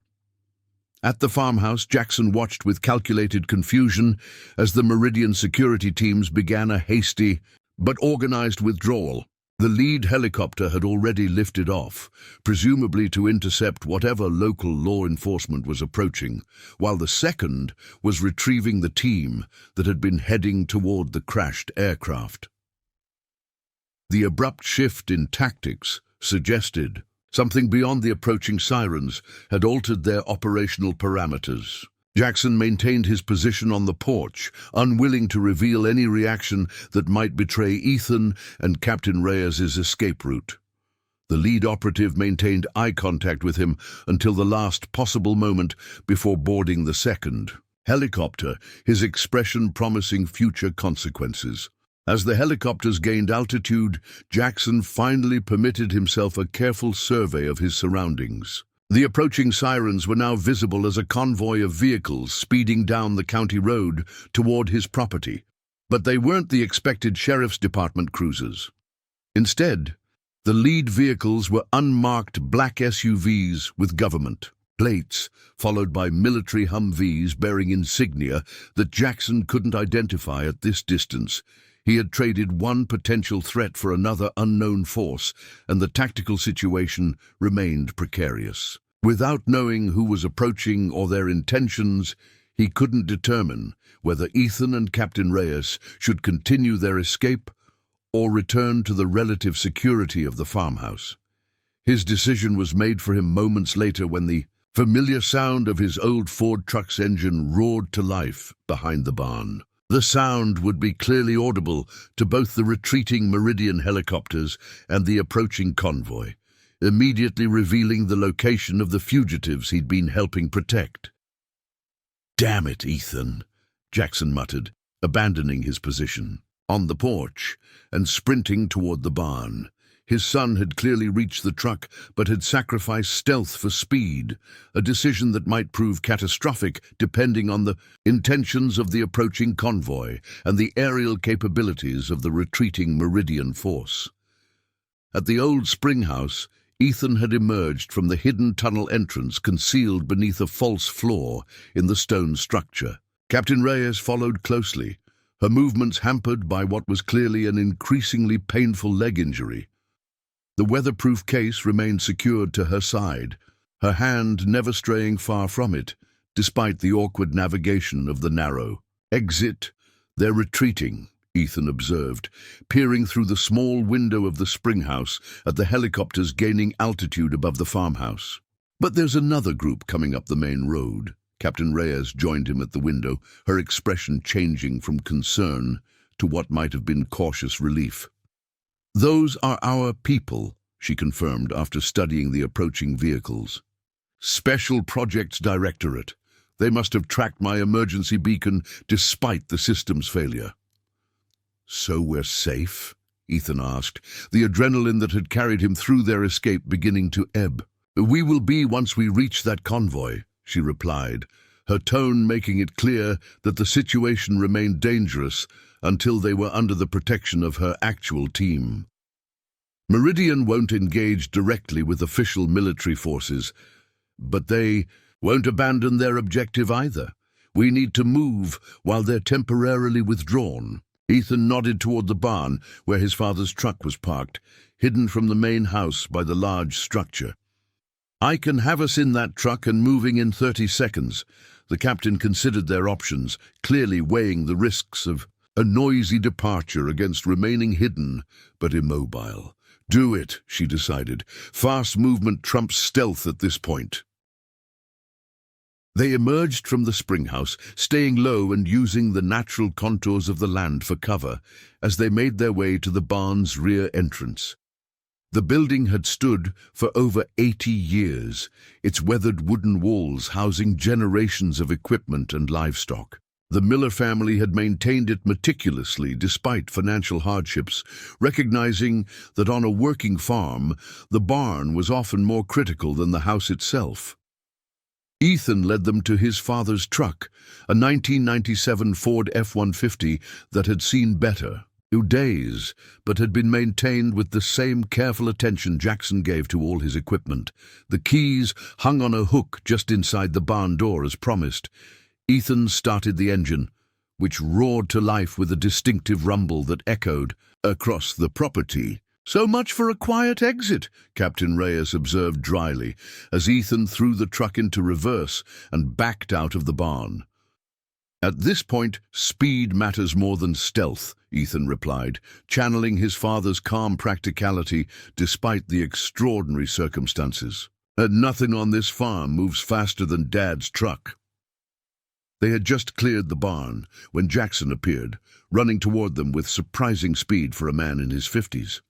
At the farmhouse, Jackson watched with calculated confusion as the Meridian security teams began a hasty but organized withdrawal. The lead helicopter had already lifted off, presumably to intercept whatever local law enforcement was approaching, while the second was retrieving the team that had been heading toward the crashed aircraft. The abrupt shift in tactics suggested something beyond the approaching sirens had altered their operational parameters. Jackson maintained his position on the porch, unwilling to reveal any reaction that might betray Ethan and Captain Reyes's escape route. The lead operative maintained eye contact with him until the last possible moment before boarding the second helicopter, his expression promising future consequences. As the helicopters gained altitude, Jackson finally permitted himself a careful survey of his surroundings. The approaching sirens were now visible as a convoy of vehicles speeding down the county road toward his property. But they weren't the expected sheriff's department cruisers. Instead, the lead vehicles were unmarked black SUVs with government plates, followed by military Humvees bearing insignia that Jackson couldn't identify at this distance. He had traded one potential threat for another unknown force, and the tactical situation remained precarious. Without knowing who was approaching or their intentions, he couldn't determine whether Ethan and Captain Reyes should continue their escape or return to the relative security of the farmhouse. His decision was made for him moments later when the familiar sound of his old Ford truck's engine roared to life behind the barn. The sound would be clearly audible to both the retreating Meridian helicopters and the approaching convoy, immediately revealing the location of the fugitives he'd been helping protect. "Damn it, Ethan," Jackson muttered, abandoning his position on the porch and sprinting toward the barn. His son had clearly reached the truck, but had sacrificed stealth for speed, a decision that might prove catastrophic depending on the intentions of the approaching convoy and the aerial capabilities of the retreating Meridian force. At the old spring house, Ethan had emerged from the hidden tunnel entrance concealed beneath a false floor in the stone structure. Captain Reyes followed closely, her movements hampered by what was clearly an increasingly painful leg injury. The weatherproof case remained secured to her side, her hand never straying far from it, despite the awkward navigation of the narrow exit. "They're retreating," Ethan observed, peering through the small window of the springhouse at the helicopters gaining altitude above the farmhouse. "But there's another group coming up the main road." Captain Reyes joined him at the window, her expression changing from concern to what might have been cautious relief. "Those are our people," she confirmed after studying the approaching vehicles. "Special Projects Directorate. They must have tracked my emergency beacon despite the system's failure." "So we're safe?" Ethan asked, the adrenaline that had carried him through their escape beginning to ebb. "We will be once we reach that convoy," she replied, her tone making it clear that the situation remained dangerous until they were under the protection of her actual team. Meridian won't engage directly with official military forces, but they won't abandon their objective either. We need to move while they're temporarily withdrawn. Ethan nodded toward the barn where his father's truck was parked, hidden from the main house by the large structure. "I can have us in that truck and moving in 30 seconds. The captain considered their options, clearly weighing the risks of a noisy departure against remaining hidden but immobile. "Do it," she decided. "Fast movement trumps stealth at this point." They emerged from the springhouse, staying low and using the natural contours of the land for cover as they made their way to the barn's rear entrance. The building had stood for over 80 years, its weathered wooden walls housing generations of equipment and livestock. The Miller family had maintained it meticulously despite financial hardships, recognizing that on a working farm, the barn was often more critical than the house itself. Ethan led them to his father's truck, a 1997 Ford F-150 that had seen better days, but had been maintained with the same careful attention Jackson gave to all his equipment. The keys hung on a hook just inside the barn door as promised. Ethan started the engine, which roared to life with a distinctive rumble that echoed across the property. "So much for a quiet exit," Captain Reyes observed dryly, as Ethan threw the truck into reverse and backed out of the barn. "At this point, speed matters more than stealth," Ethan replied, channeling his father's calm practicality despite the extraordinary circumstances. "And nothing on this farm moves faster than Dad's truck." They had just cleared the barn when Jackson appeared, running toward them with surprising speed for a man in his 50s.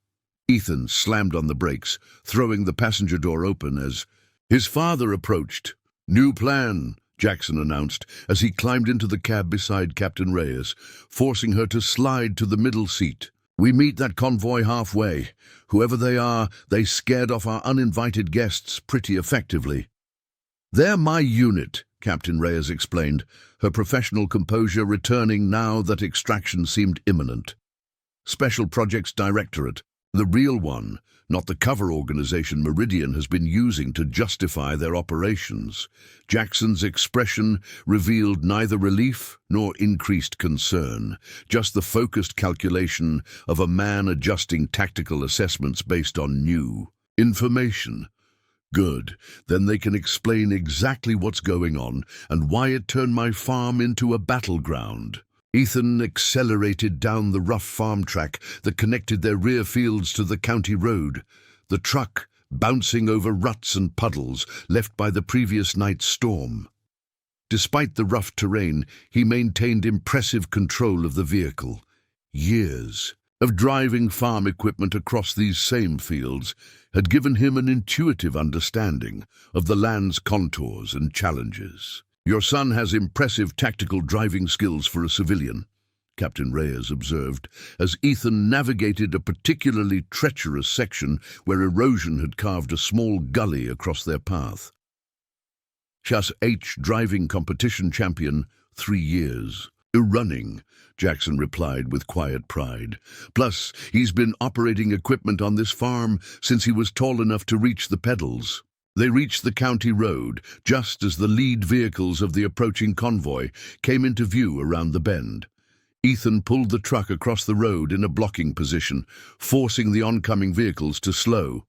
Ethan slammed on the brakes, throwing the passenger door open as his father approached. "New plan," Jackson announced as he climbed into the cab beside Captain Reyes, forcing her to slide to the middle seat. "We meet that convoy halfway. Whoever they are, they scared off our uninvited guests pretty effectively." "They're my unit," Captain Reyes explained, her professional composure returning now that extraction seemed imminent. "Special Projects Directorate, the real one, not the cover organization Meridian has been using to justify their operations." Jackson's expression revealed neither relief nor increased concern, just the focused calculation of a man adjusting tactical assessments based on new information. "Good, then they can explain exactly what's going on and why it turned my farm into a battleground." Ethan accelerated down the rough farm track that connected their rear fields to the county road, the truck bouncing over ruts and puddles left by the previous night's storm. Despite the rough terrain, he maintained impressive control of the vehicle. Years of driving farm equipment across these same fields had given him an intuitive understanding of the land's contours and challenges. "Your son has impressive tactical driving skills for a civilian," Captain Reyes observed, as Ethan navigated a particularly treacherous section where erosion had carved a small gully across their path. "Chas H. driving competition champion, 3 years. Running," Jackson replied with quiet pride. "Plus, he's been operating equipment on this farm since he was tall enough to reach the pedals." They reached the county road just as the lead vehicles of the approaching convoy came into view around the bend. Ethan pulled the truck across the road in a blocking position, forcing the oncoming vehicles to slow.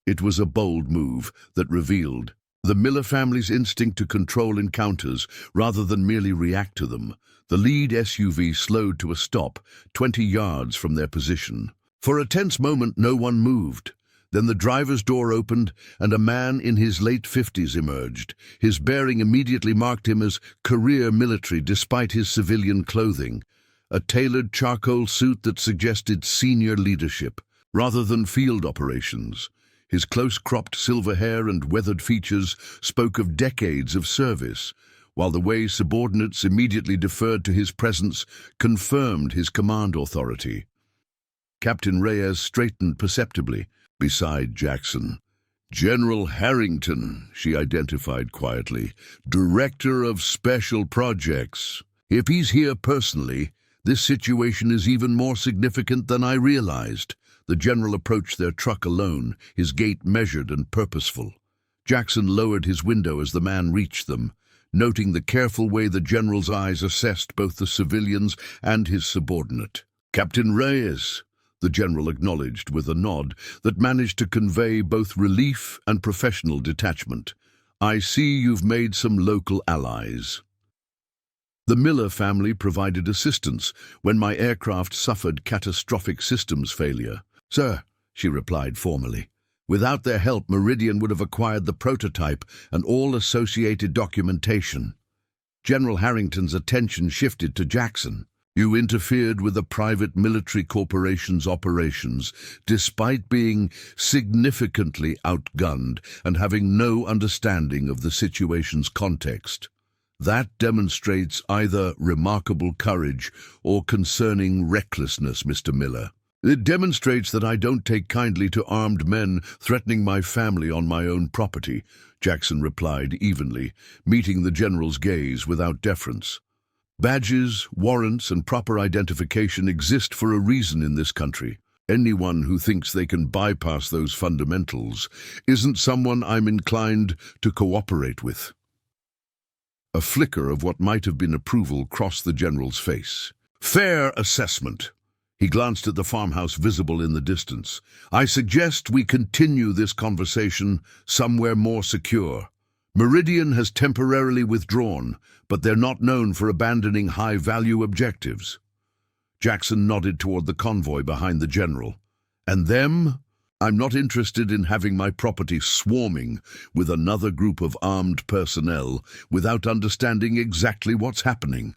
It was a bold move that revealed the Miller family's instinct to control encounters rather than merely react to them. The lead SUV slowed to a stop 20 yards from their position. For a tense moment, no one moved. Then the driver's door opened and a man in his late 50s emerged. His bearing immediately marked him as career military despite his civilian clothing, a tailored charcoal suit that suggested senior leadership rather than field operations. His close-cropped silver hair and weathered features spoke of decades of service, while the way subordinates immediately deferred to his presence confirmed his command authority. Captain Reyes straightened perceptibly beside Jackson. "General Harrington," she identified quietly, "Director of Special Projects. If he's here personally, this situation is even more significant than I realized." The general approached their truck alone, his gait measured and purposeful. Jackson lowered his window as the man reached them, noting the careful way the general's eyes assessed both the civilians and his subordinate. "Captain Reyes," the general acknowledged with a nod that managed to convey both relief and professional detachment. "I see you've made some local allies." "The Miller family provided assistance when my aircraft suffered catastrophic systems failure." "Sir," she replied formally. "Without their help, Meridian would have acquired the prototype and all associated documentation." General Harrington's attention shifted to Jackson. "You interfered with a private military corporation's operations, despite being significantly outgunned and having no understanding of the situation's context. That demonstrates either remarkable courage or concerning recklessness, Mr. Miller." "It demonstrates that I don't take kindly to armed men threatening my family on my own property," Jackson replied evenly, meeting the general's gaze without deference. "Badges, warrants, and proper identification exist for a reason in this country. Anyone who thinks they can bypass those fundamentals isn't someone I'm inclined to cooperate with." A flicker of what might have been approval crossed the general's face. "Fair assessment." He glanced at the farmhouse visible in the distance. "I suggest we continue this conversation somewhere more secure. Meridian has temporarily withdrawn, but they're not known for abandoning high-value objectives." Jackson nodded toward the convoy behind the general. "And them? I'm not interested in having my property swarming with another group of armed personnel without understanding exactly what's happening."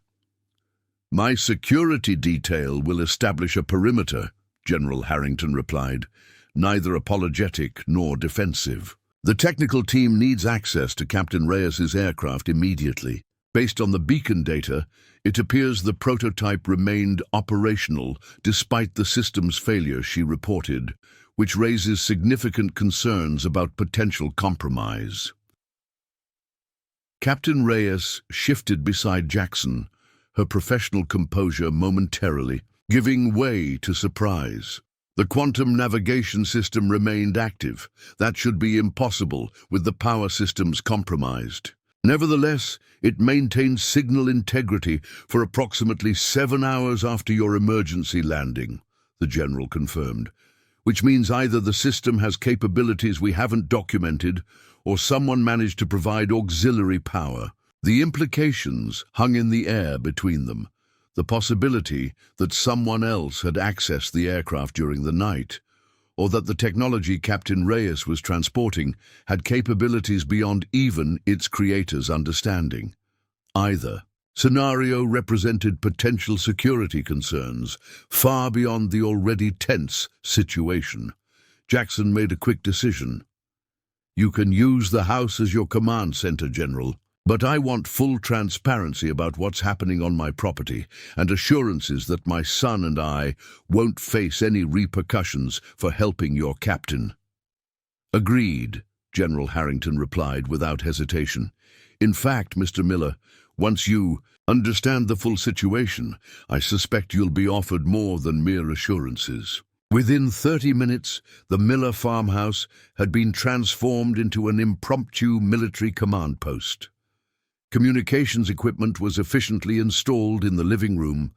"My security detail will establish a perimeter," General Harrington replied, neither apologetic nor defensive. The technical team needs access to Captain Reyes's aircraft immediately. Based on the beacon data, it appears the prototype remained operational despite the system's failure, she reported, which raises significant concerns about potential compromise. Captain Reyes shifted beside Jackson, her professional composure momentarily giving way to surprise. The quantum navigation system remained active. That should be impossible with the power systems compromised. Nevertheless, it maintained signal integrity for approximately 7 hours after your emergency landing, the general confirmed, which means either the system has capabilities we haven't documented or someone managed to provide auxiliary power. The implications hung in the air between them. The possibility that someone else had accessed the aircraft during the night, or that the technology Captain Reyes was transporting had capabilities beyond even its creator's understanding. Either scenario represented potential security concerns far beyond the already tense situation. Jackson made a quick decision. "You can use the house as your command center, General. But I want full transparency about what's happening on my property and assurances that my son and I won't face any repercussions for helping your captain." "Agreed," General Harrington replied without hesitation. "In fact, Mr. Miller, once you understand the full situation, I suspect you'll be offered more than mere assurances." Within 30 minutes, the Miller farmhouse had been transformed into an impromptu military command post. Communications equipment was efficiently installed in the living room,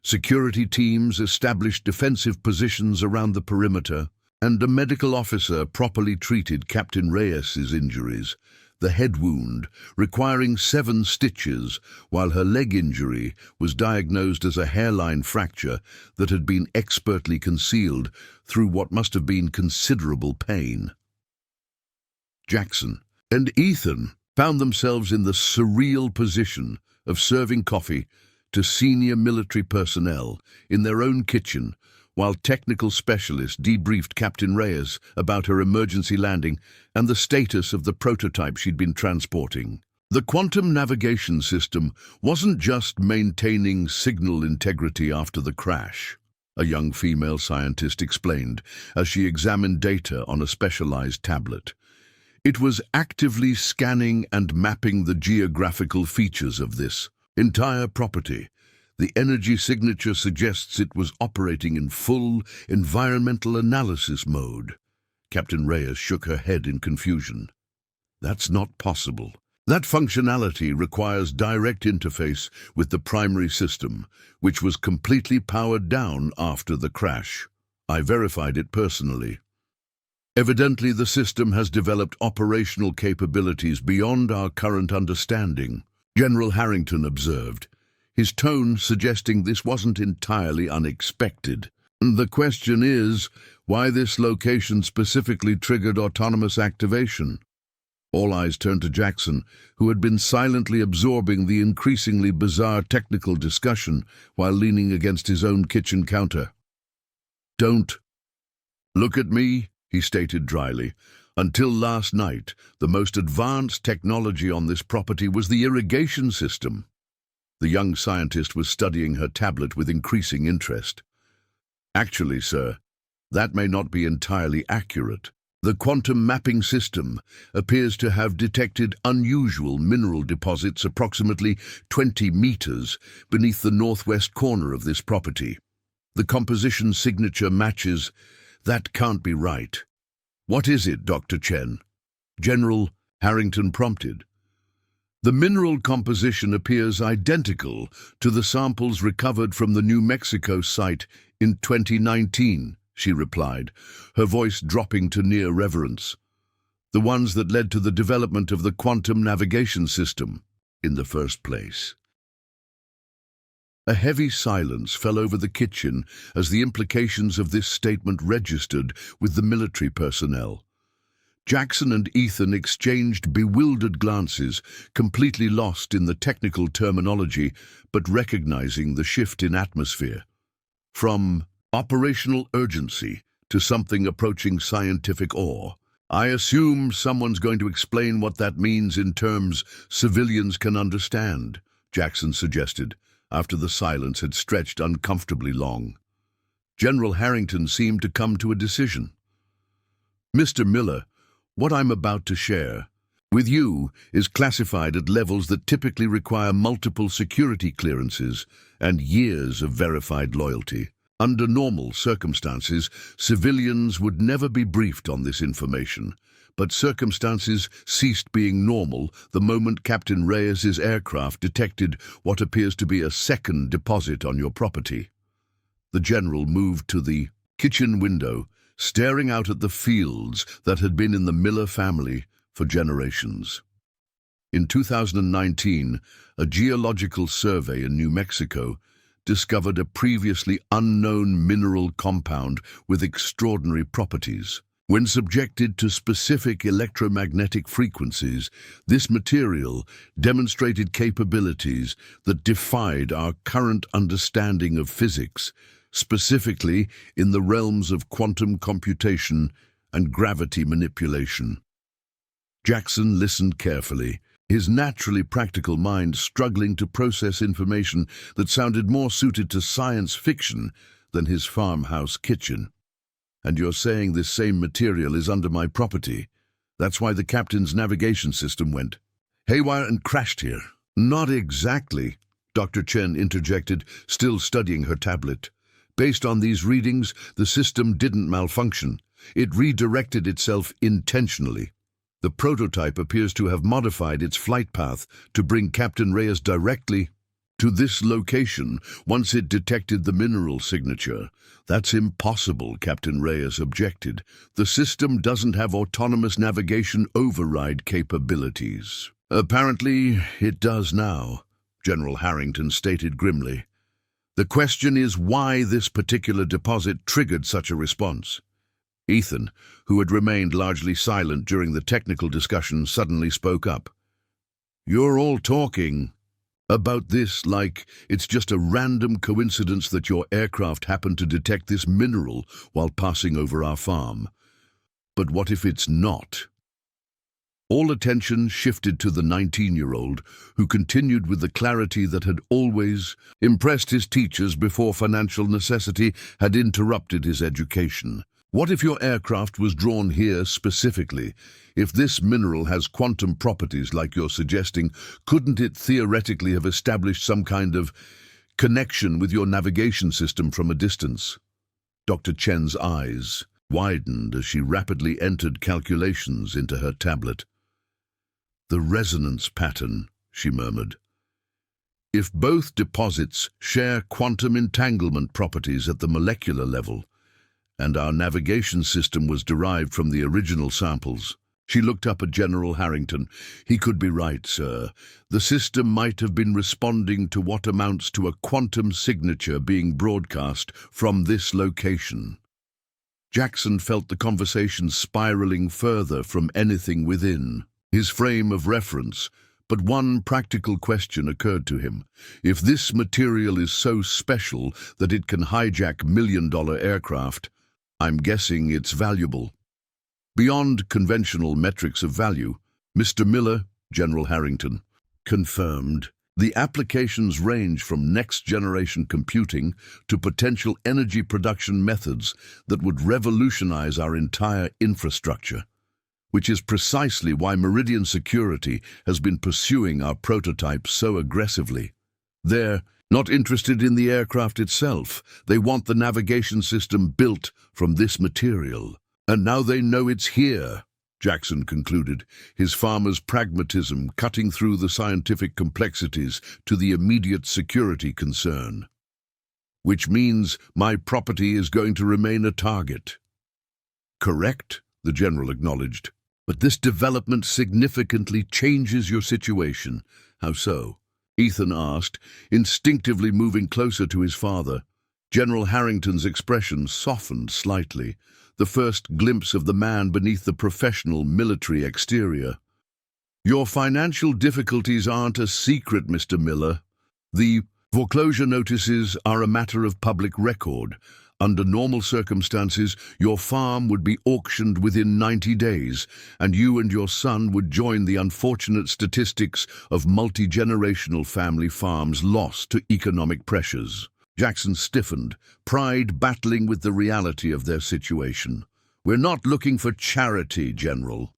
security teams established defensive positions around the perimeter, and a medical officer properly treated Captain Reyes's injuries, the head wound requiring 7 stitches, while her leg injury was diagnosed as a hairline fracture that had been expertly concealed through what must have been considerable pain. Jackson and Ethan found themselves in the surreal position of serving coffee to senior military personnel in their own kitchen, while technical specialists debriefed Captain Reyes about her emergency landing and the status of the prototype she'd been transporting. The quantum navigation system wasn't just maintaining signal integrity after the crash, a young female scientist explained as she examined data on a specialized tablet. It was actively scanning and mapping the geographical features of this entire property. The energy signature suggests it was operating in full environmental analysis mode. Captain Reyes shook her head in confusion. "That's not possible. That functionality requires direct interface with the primary system, which was completely powered down after the crash. I verified it personally. Evidently, the system has developed operational capabilities beyond our current understanding," General Harrington observed, his tone suggesting this wasn't entirely unexpected. "The question is why this location specifically triggered autonomous activation." All eyes turned to Jackson, who had been silently absorbing the increasingly bizarre technical discussion while leaning against his own kitchen counter. "Don't look at me," he stated dryly. "Until last night, the most advanced technology on this property was the irrigation system." The young scientist was studying her tablet with increasing interest. "Actually, sir, that may not be entirely accurate. The quantum mapping system appears to have detected unusual mineral deposits approximately 20 meters beneath the northwest corner of this property. The composition signature matches. That can't be right." "What is it, Dr. Chen?" General Harrington prompted. "The mineral composition appears identical to the samples recovered from the New Mexico site in 2019, she replied, her voice dropping to near reverence. "The ones that led to the development of the quantum navigation system in the first place." A heavy silence fell over the kitchen as the implications of this statement registered with the military personnel. Jackson and Ethan exchanged bewildered glances, completely lost in the technical terminology, but recognizing the shift in atmosphere. From operational urgency to something approaching scientific awe, I assume someone's going to explain what that means in terms civilians can understand, Jackson suggested, after the silence had stretched uncomfortably long. General Harrington seemed to come to a decision. Mr. Miller, what I'm about to share with you is classified at levels that typically require multiple security clearances and years of verified loyalty. Under normal circumstances, civilians would never be briefed on this information, but circumstances ceased being normal the moment Captain Reyes's aircraft detected what appears to be a second deposit on your property. The general moved to the kitchen window, staring out at the fields that had been in the Miller family for generations. In 2019, a geological survey in New Mexico discovered a previously unknown mineral compound with extraordinary properties. When subjected to specific electromagnetic frequencies, this material demonstrated capabilities that defied our current understanding of physics, specifically in the realms of quantum computation and gravity manipulation. Jackson listened carefully, his naturally practical mind struggling to process information that sounded more suited to science fiction than his farmhouse kitchen. And you're saying this same material is under my property? That's why the captain's navigation system went haywire and crashed here. Not exactly, Dr. Chen interjected, still studying her tablet. Based on these readings, the system didn't malfunction. It redirected itself intentionally. The prototype appears to have modified its flight path to bring Captain Reyes directly to this location once it detected the mineral signature. That's impossible, Captain Reyes objected. The system doesn't have autonomous navigation override capabilities. Apparently, it does now, General Harrington stated grimly. The question is why this particular deposit triggered such a response. Ethan, who had remained largely silent during the technical discussion, suddenly spoke up. You're all talking about this like it's just a random coincidence that your aircraft happened to detect this mineral while passing over our farm. But what if it's not? All attention shifted to the 19-year-old, who continued with the clarity that had always impressed his teachers before financial necessity had interrupted his education. What if your aircraft was drawn here specifically? If this mineral has quantum properties like you're suggesting, couldn't it theoretically have established some kind of connection with your navigation system from a distance? Dr. Chen's eyes widened as she rapidly entered calculations into her tablet. The resonance pattern, she murmured. If both deposits share quantum entanglement properties at the molecular level, and our navigation system was derived from the original samples. She looked up at General Harrington. He could be right, sir. The system might have been responding to what amounts to a quantum signature being broadcast from this location. Jackson felt the conversation spiraling further from anything within his frame of reference, but one practical question occurred to him. If this material is so special that it can hijack million-dollar aircraft, I'm guessing it's valuable. Beyond conventional metrics of value, Mr. Miller, General Harrington, confirmed. The applications range from next-generation computing to potential energy production methods that would revolutionize our entire infrastructure, which is precisely why Meridian Security has been pursuing our prototype so aggressively. They're not interested in the aircraft itself. They want the navigation system built from this material. And now they know it's here, Jackson concluded, his farmer's pragmatism cutting through the scientific complexities to the immediate security concern. Which means my property is going to remain a target. Correct, the general acknowledged. But this development significantly changes your situation. How so? Ethan asked, instinctively moving closer to his father. General Harrington's expression softened slightly, the first glimpse of the man beneath the professional military exterior. Your financial difficulties aren't a secret, Mr. Miller. The foreclosure notices are a matter of public record. Under normal circumstances, your farm would be auctioned within 90 days, and you and your son would join the unfortunate statistics of multi-generational family farms lost to economic pressures. Jackson stiffened, pride battling with the reality of their situation. "We're not looking for charity, General."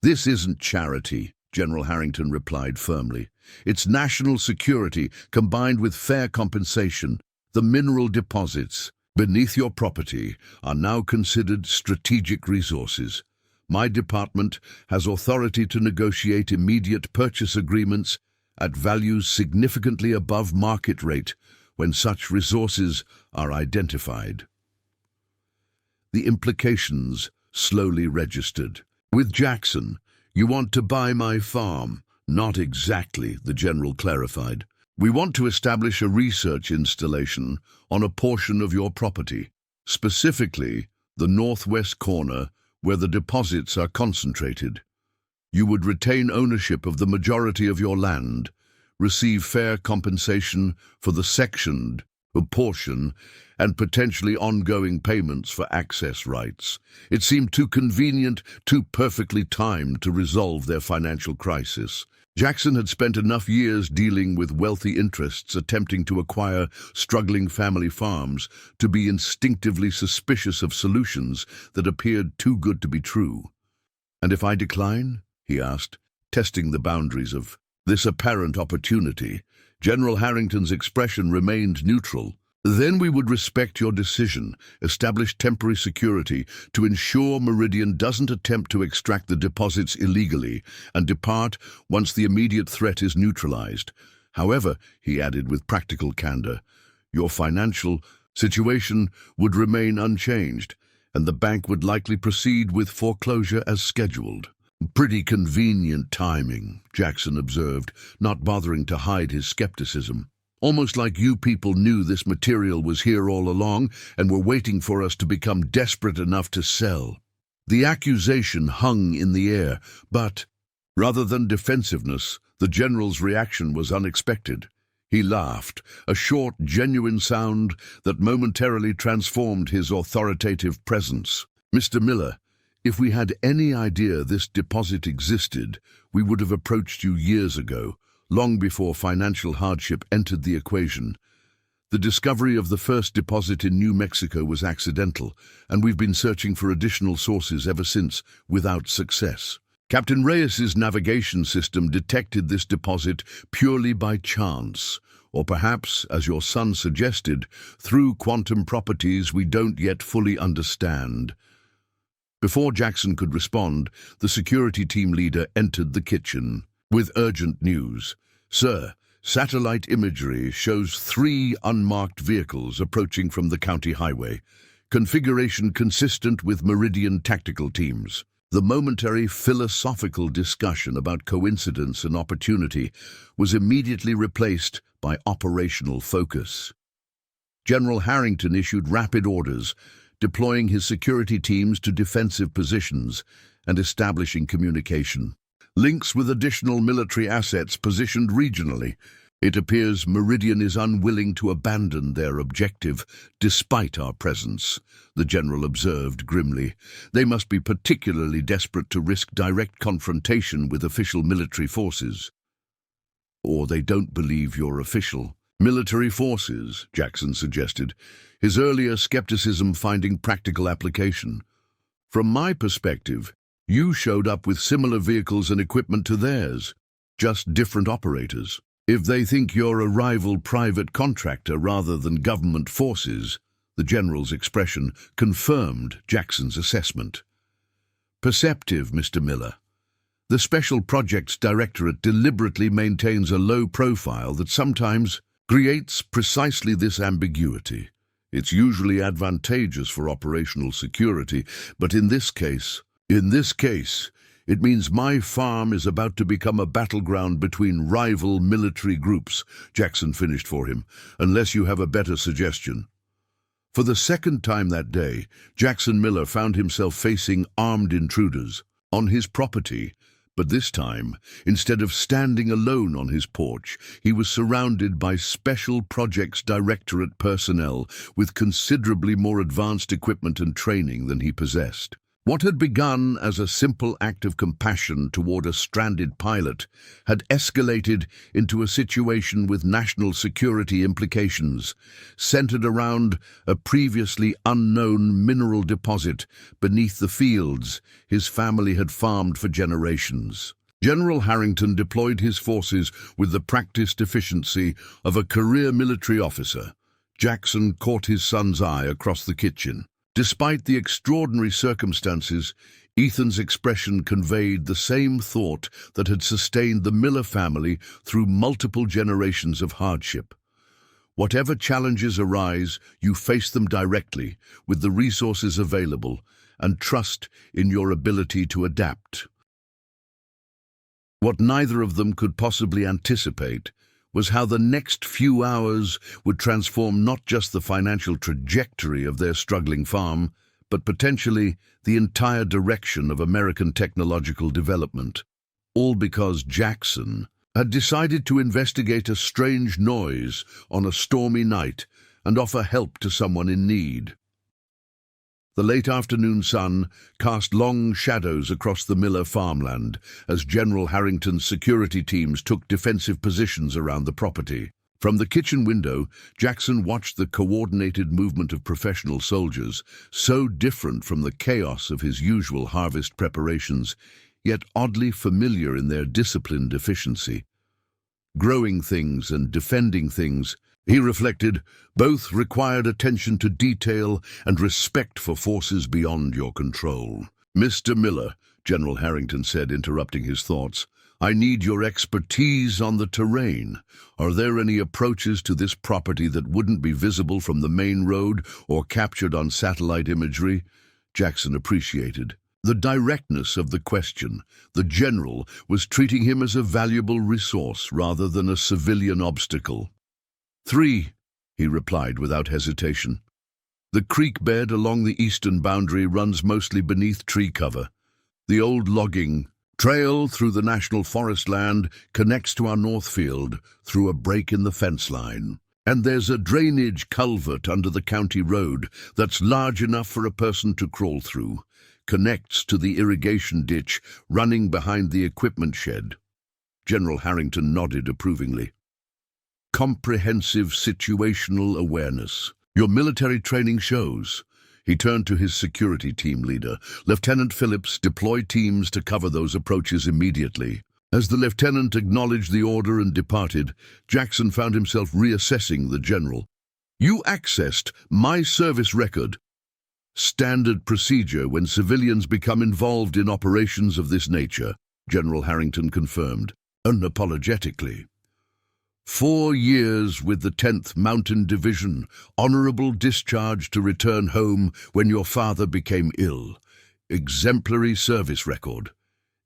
"This isn't charity," General Harrington replied firmly. "It's national security combined with fair compensation. The mineral deposits beneath your property are now considered strategic resources. My department has authority to negotiate immediate purchase agreements at values significantly above market rate when such resources are identified." The implications slowly registered. "With Jackson, you want to buy my farm?" "Not exactly," the general clarified. "We want to establish a research installation on a portion of your property, specifically the northwest corner where the deposits are concentrated. You would retain ownership of the majority of your land, receive fair compensation for the sectioned portion, and potentially ongoing payments for access rights." It seemed too convenient, too perfectly timed to resolve their financial crisis. Jackson had spent enough years dealing with wealthy interests attempting to acquire struggling family farms to be instinctively suspicious of solutions that appeared too good to be true. "And if I decline?" he asked, testing the boundaries of this apparent opportunity. General Harrington's expression remained neutral. "Then we would respect your decision, establish temporary security to ensure Meridian doesn't attempt to extract the deposits illegally, and depart once the immediate threat is neutralized. However," he added with practical candor, "your financial situation would remain unchanged, and the bank would likely proceed with foreclosure as scheduled." "Pretty convenient timing," Jackson observed, not bothering to hide his skepticism. "Almost like you people knew this material was here all along and were waiting for us to become desperate enough to sell." The accusation hung in the air, but, rather than defensiveness, the general's reaction was unexpected. He laughed, a short, genuine sound that momentarily transformed his authoritative presence. "Mr. Miller, if we had any idea this deposit existed, we would have approached you years ago, long before financial hardship entered the equation. The discovery of the first deposit in New Mexico was accidental, and we've been searching for additional sources ever since, without success. Captain Reyes's navigation system detected this deposit purely by chance, or perhaps, as your son suggested, through quantum properties we don't yet fully understand." Before Jackson could respond, the security team leader entered the kitchen with urgent news. "Sir, satellite imagery shows 3 unmarked vehicles approaching from the county highway, configuration consistent with Meridian tactical teams." The momentary philosophical discussion about coincidence and opportunity was immediately replaced by operational focus. General Harrington issued rapid orders, deploying his security teams to defensive positions and establishing communication links with additional military assets positioned regionally. "It appears Meridian is unwilling to abandon their objective despite our presence," the general observed grimly. "They must be particularly desperate to risk direct confrontation with official military forces." "Or they don't believe you're official." "Military forces," Jackson suggested, his earlier skepticism finding practical application. "From my perspective, you showed up with similar vehicles and equipment to theirs, just different operators. If they think you're a rival private contractor rather than government forces," the general's expression confirmed Jackson's assessment. "Perceptive, Mr. Miller. The Special Projects Directorate deliberately maintains a low profile that sometimes creates precisely this ambiguity. It's usually advantageous for operational security, but in this case, it means my farm is about to become a battleground between rival military groups," Jackson finished for him, "unless you have a better suggestion." For the second time that day, Jackson Miller found himself facing armed intruders on his property, But this time, instead of standing alone on his porch, he was surrounded by Special Projects Directorate personnel with considerably more advanced equipment and training than he possessed. What had begun as a simple act of compassion toward a stranded pilot had escalated into a situation with national security implications, centered around a previously unknown mineral deposit beneath the fields his family had farmed for generations. General Harrington deployed his forces with the practiced efficiency of a career military officer. Jackson caught his son's eye across the kitchen. Despite the extraordinary circumstances, Ethan's expression conveyed the same thought that had sustained the Miller family through multiple generations of hardship. Whatever challenges arise, you face them directly, with the resources available, and trust in your ability to adapt. What neither of them could possibly anticipate was how the next few hours would transform not just the financial trajectory of their struggling farm, but potentially the entire direction of American technological development. All because Jackson had decided to investigate a strange noise on a stormy night and offer help to someone in need. The late afternoon sun cast long shadows across the Miller farmland as General Harrington's security teams took defensive positions around the property. From the kitchen window, Jackson watched the coordinated movement of professional soldiers, so different from the chaos of his usual harvest preparations, yet oddly familiar in their disciplined efficiency. Growing things and defending things, he reflected, both required attention to detail and respect for forces beyond your control. "Mr. Miller," General Harrington said, interrupting his thoughts, "I need your expertise on the terrain. Are there any approaches to this property that wouldn't be visible from the main road or captured on satellite imagery?" Jackson appreciated the directness of the question. The general was treating him as a valuable resource rather than a civilian obstacle. "3," he replied without hesitation. "The creek bed along the eastern boundary runs mostly beneath tree cover. The old logging trail through the national forest land connects to our north field through a break in the fence line. And there's a drainage culvert under the county road that's large enough for a person to crawl through. Connects to the irrigation ditch running behind the equipment shed." General Harrington nodded approvingly. "Comprehensive situational awareness. Your military training shows." He turned to his security team leader. "Lieutenant Phillips, deploy teams to cover those approaches immediately." As the lieutenant acknowledged the order and departed, Jackson found himself reassessing the general. "You accessed my service record." "Standard procedure when civilians become involved in operations of this nature," General Harrington confirmed, unapologetically. 4 years with the 10th Mountain Division, honorable discharge to return home when your father became ill. Exemplary service record.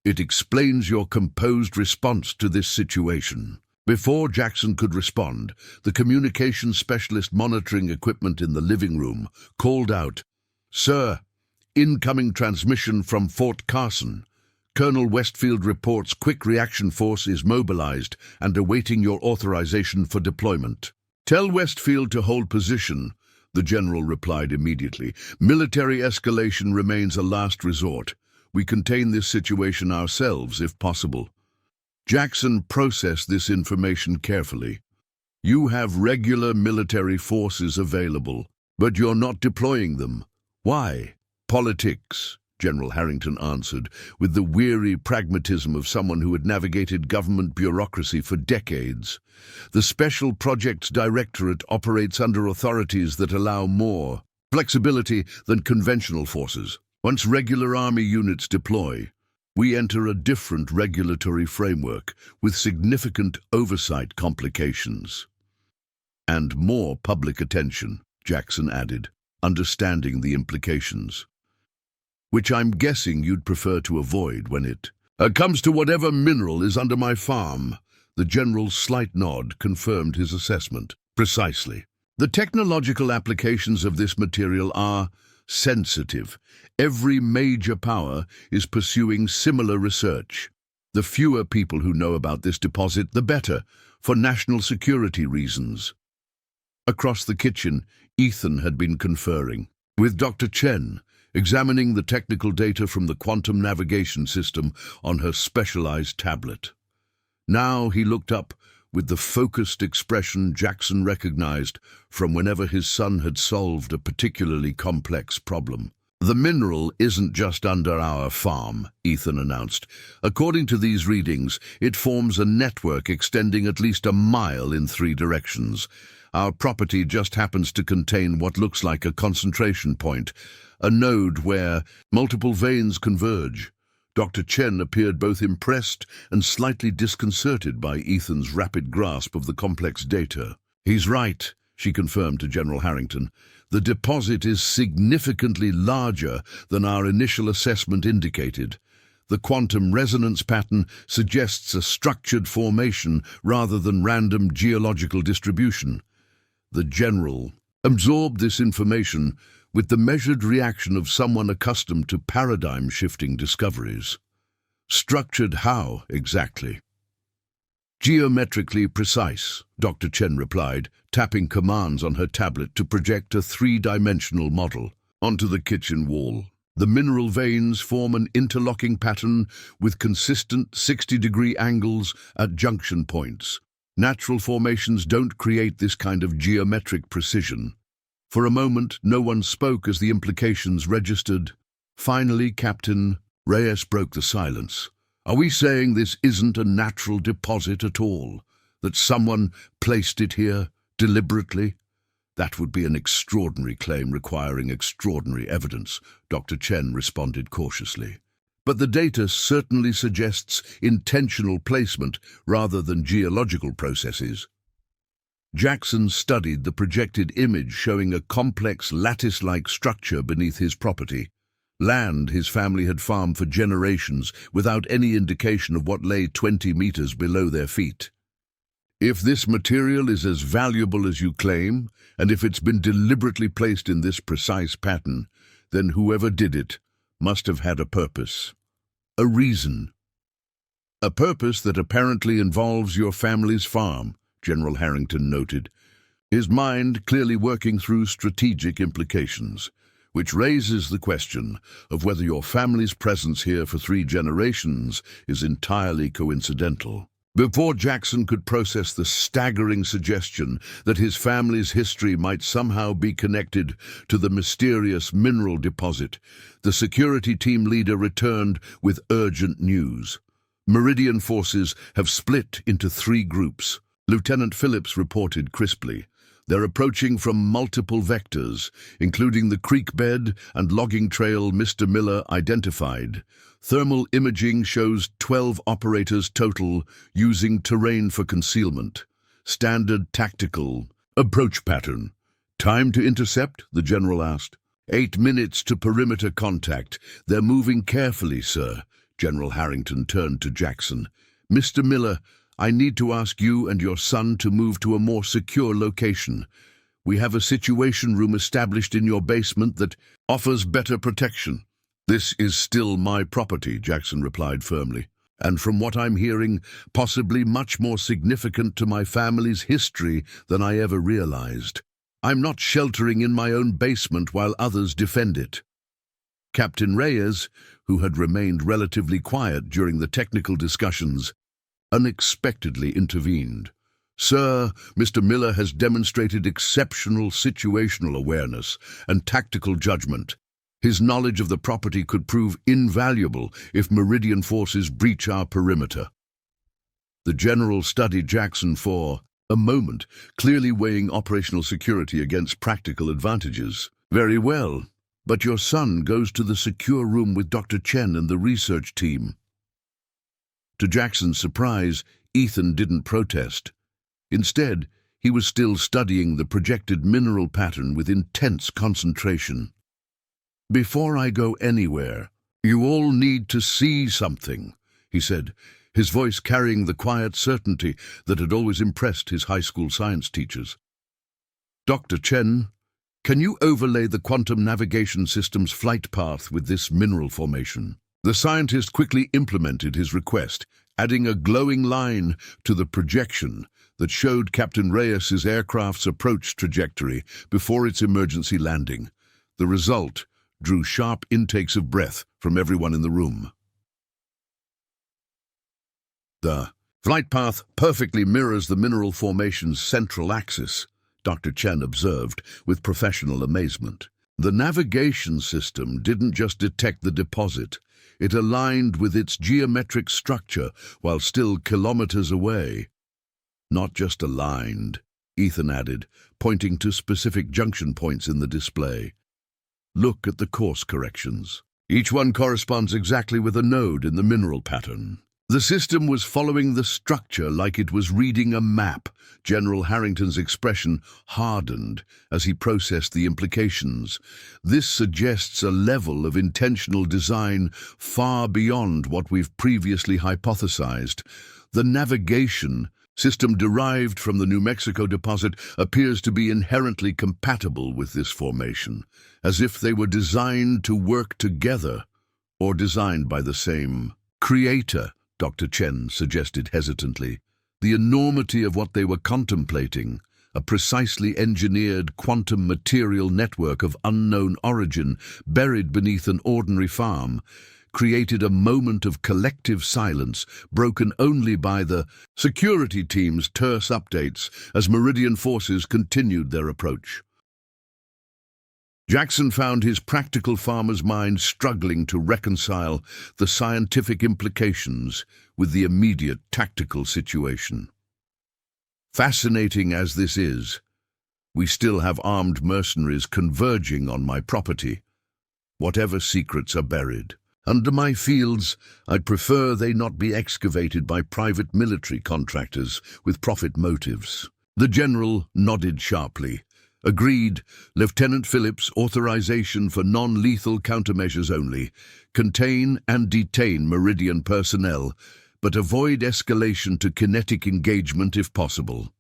It explains your composed response to this situation." Before Jackson could respond, the communications specialist monitoring equipment in the living room called out, "Sir, incoming transmission from Fort Carson. Colonel Westfield reports quick reaction force is mobilized and awaiting your authorization for deployment." "Tell Westfield to hold position," the general replied immediately. "Military escalation remains a last resort. We contain this situation ourselves if possible." Jackson processed this information carefully. "You have regular military forces available, but you're not deploying them. Why?" "Politics," General Harrington answered, with the weary pragmatism of someone who had navigated government bureaucracy for decades. "The Special Projects Directorate operates under authorities that allow more flexibility than conventional forces. Once regular Army units deploy, we enter a different regulatory framework with significant oversight complications." "And more public attention," Jackson added, understanding the implications. "Which I'm guessing you'd prefer to avoid when it comes to whatever mineral is under my farm." The general's slight nod confirmed his assessment. "Precisely. The technological applications of this material are sensitive. Every major power is pursuing similar research. The fewer people who know about this deposit, the better, for national security reasons. Across the kitchen, Ethan had been conferring with Dr. Chen, examining the technical data from the quantum navigation system on her specialized tablet. Now he looked up with the focused expression Jackson recognized from whenever his son had solved a particularly complex problem. "The mineral isn't just under our farm," Ethan announced. "According to these readings, it forms a network extending at least a mile in 3 directions. Our property just happens to contain what looks like a concentration point, a node where multiple veins converge." Dr. Chen appeared both impressed and slightly disconcerted by Ethan's rapid grasp of the complex data. "He's right," she confirmed to General Harrington. "The deposit is significantly larger than our initial assessment indicated. The quantum resonance pattern suggests a structured formation rather than random geological distribution." The general absorbed this information with the measured reaction of someone accustomed to paradigm-shifting discoveries. "Structured how, exactly?" "Geometrically precise," Dr. Chen replied, tapping commands on her tablet to project a 3-dimensional model onto the kitchen wall. "The mineral veins form an interlocking pattern with consistent 60-degree angles at junction points. Natural formations don't create this kind of geometric precision." For a moment, no one spoke as the implications registered. Finally, Captain Reyes broke the silence. "Are we saying this isn't a natural deposit at all? That someone placed it here deliberately?" "That would be an extraordinary claim requiring extraordinary evidence," Dr. Chen responded cautiously. "But the data certainly suggests intentional placement rather than geological processes." Jackson studied the projected image showing a complex lattice-like structure beneath his property, land his family had farmed for generations without any indication of what lay 20 meters below their feet. "If this material is as valuable as you claim, and if it's been deliberately placed in this precise pattern, then whoever did it must have had a purpose. A reason. A purpose that apparently involves your family's farm," General Harrington noted, his mind clearly working through strategic implications, "which raises the question of whether your family's presence here for 3 generations is entirely coincidental." Before Jackson could process the staggering suggestion that his family's history might somehow be connected to the mysterious mineral deposit, the security team leader returned with urgent news. "Meridian forces have split into 3 groups. Lieutenant Phillips reported crisply. "They're approaching from multiple vectors, including the creek bed and logging trail Mr. Miller identified. Thermal imaging shows 12 operators total using terrain for concealment. Standard tactical approach pattern." "Time to intercept?" the general asked. 8 minutes to perimeter contact. They're moving carefully, sir." General Harrington turned to Jackson. "Mr. Miller, I need to ask you and your son to move to a more secure location. We have a situation room established in your basement that offers better protection." "This is still my property," Jackson replied firmly, "and from what I'm hearing, possibly much more significant to my family's history than I ever realized. I'm not sheltering in my own basement while others defend it." Captain Reyes, who had remained relatively quiet during the technical discussions, unexpectedly intervened. "Sir, Mr. Miller has demonstrated exceptional situational awareness and tactical judgment. His knowledge of the property could prove invaluable if Meridian forces breach our perimeter." The general studied Jackson for a moment, clearly weighing operational security against practical advantages. "Very well, but your son goes to the secure room with Dr. Chen and the research team." To Jackson's surprise, Ethan didn't protest. Instead, he was still studying the projected mineral pattern with intense concentration. "Before I go anywhere, you all need to see something," he said, his voice carrying the quiet certainty that had always impressed his high school science teachers. "Dr. Chen, can you overlay the quantum navigation system's flight path with this mineral formation?" The scientist quickly implemented his request, adding a glowing line to the projection that showed Captain Reyes's aircraft's approach trajectory before its emergency landing. The result drew sharp intakes of breath from everyone in the room. The flight path perfectly mirrors the mineral formation's central axis, Dr. Chen observed with professional amazement. The navigation system didn't just detect the deposit, it aligned with its geometric structure while still kilometers away. Not just aligned, Ethan added, pointing to specific junction points in the display. Look at the course corrections. Each one corresponds exactly with a node in the mineral pattern. The system was following the structure like it was reading a map. General Harrington's expression hardened as he processed the implications. This suggests a level of intentional design far beyond what we've previously hypothesized. The navigation system derived from the New Mexico deposit appears to be inherently compatible with this formation, as if they were designed to work together, or designed by the same creator, Dr. Chen suggested hesitantly. The enormity of what they were contemplating, a precisely engineered quantum material network of unknown origin buried beneath an ordinary farm, created a moment of collective silence broken only by the security team's terse updates as Meridian forces continued their approach. Jackson found his practical farmer's mind struggling to reconcile the scientific implications with the immediate tactical situation. Fascinating as this is, we still have armed mercenaries converging on my property. Whatever secrets are buried under my fields, I'd prefer they not be excavated by private military contractors with profit motives. The general nodded sharply. Agreed. Lieutenant Phillips, authorization for non-lethal countermeasures only. Contain and detain Meridian personnel, but avoid escalation to kinetic engagement if possible.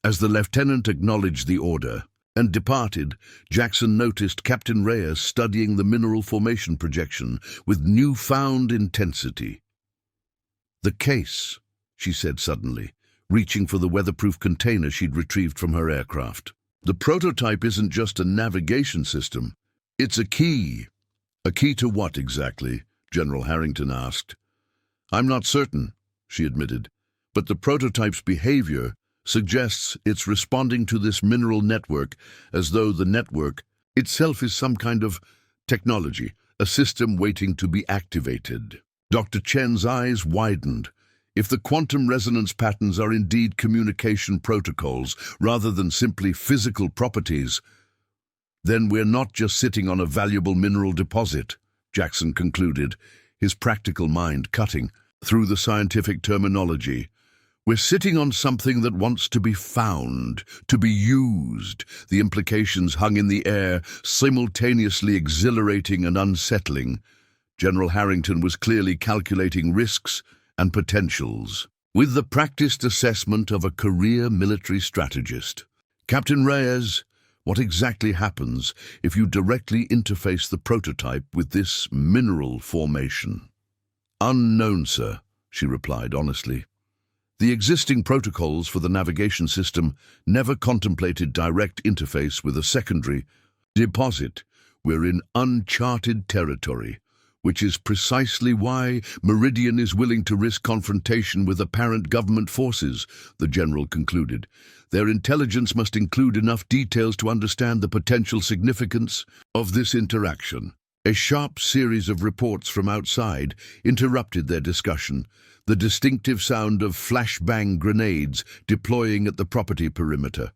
As the lieutenant acknowledged the order and departed, Jackson noticed Captain Reyes studying the mineral formation projection with newfound intensity. "The case," she said suddenly, reaching for the weatherproof container she'd retrieved from her aircraft. "The prototype isn't just a navigation system. It's a key." "A key to what exactly?" General Harrington asked. "I'm not certain," she admitted, "but the prototype's behavior suggests it's responding to this mineral network as though the network itself is some kind of technology, a system waiting to be activated." Dr. Chen's eyes widened. If the quantum resonance patterns are indeed communication protocols rather than simply physical properties, then we're not just sitting on a valuable mineral deposit, Jackson concluded, his practical mind cutting through the scientific terminology. We're sitting on something that wants to be found, to be used. The implications hung in the air, simultaneously exhilarating and unsettling. General Harrington was clearly calculating risks and potentials, with the practiced assessment of a career military strategist. "Captain Reyes, what exactly happens if you directly interface the prototype with this mineral formation?" "Unknown, sir," she replied honestly. "The existing protocols for the navigation system never contemplated direct interface with a secondary deposit. We're in uncharted territory, which is precisely why Meridian is willing to risk confrontation with apparent government forces," the general concluded. "Their intelligence must include enough details to understand the potential significance of this interaction." A sharp series of reports from outside interrupted their discussion, the distinctive sound of flashbang grenades deploying at the property perimeter.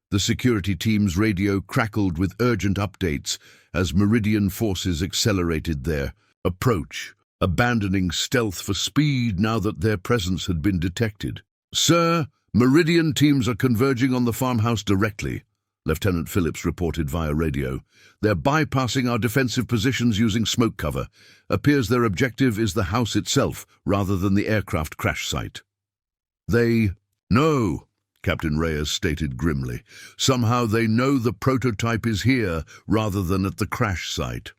The security team's radio crackled with urgent updates as Meridian forces accelerated their approach, abandoning stealth for speed now that their presence had been detected. "Sir, Meridian teams are converging on the farmhouse directly," Lieutenant Phillips reported via radio. "They're bypassing our defensive positions using smoke cover. Appears their objective is the house itself rather than the aircraft crash site." "No," Captain Reyes stated grimly. "Somehow they know the prototype is here rather than at the crash site."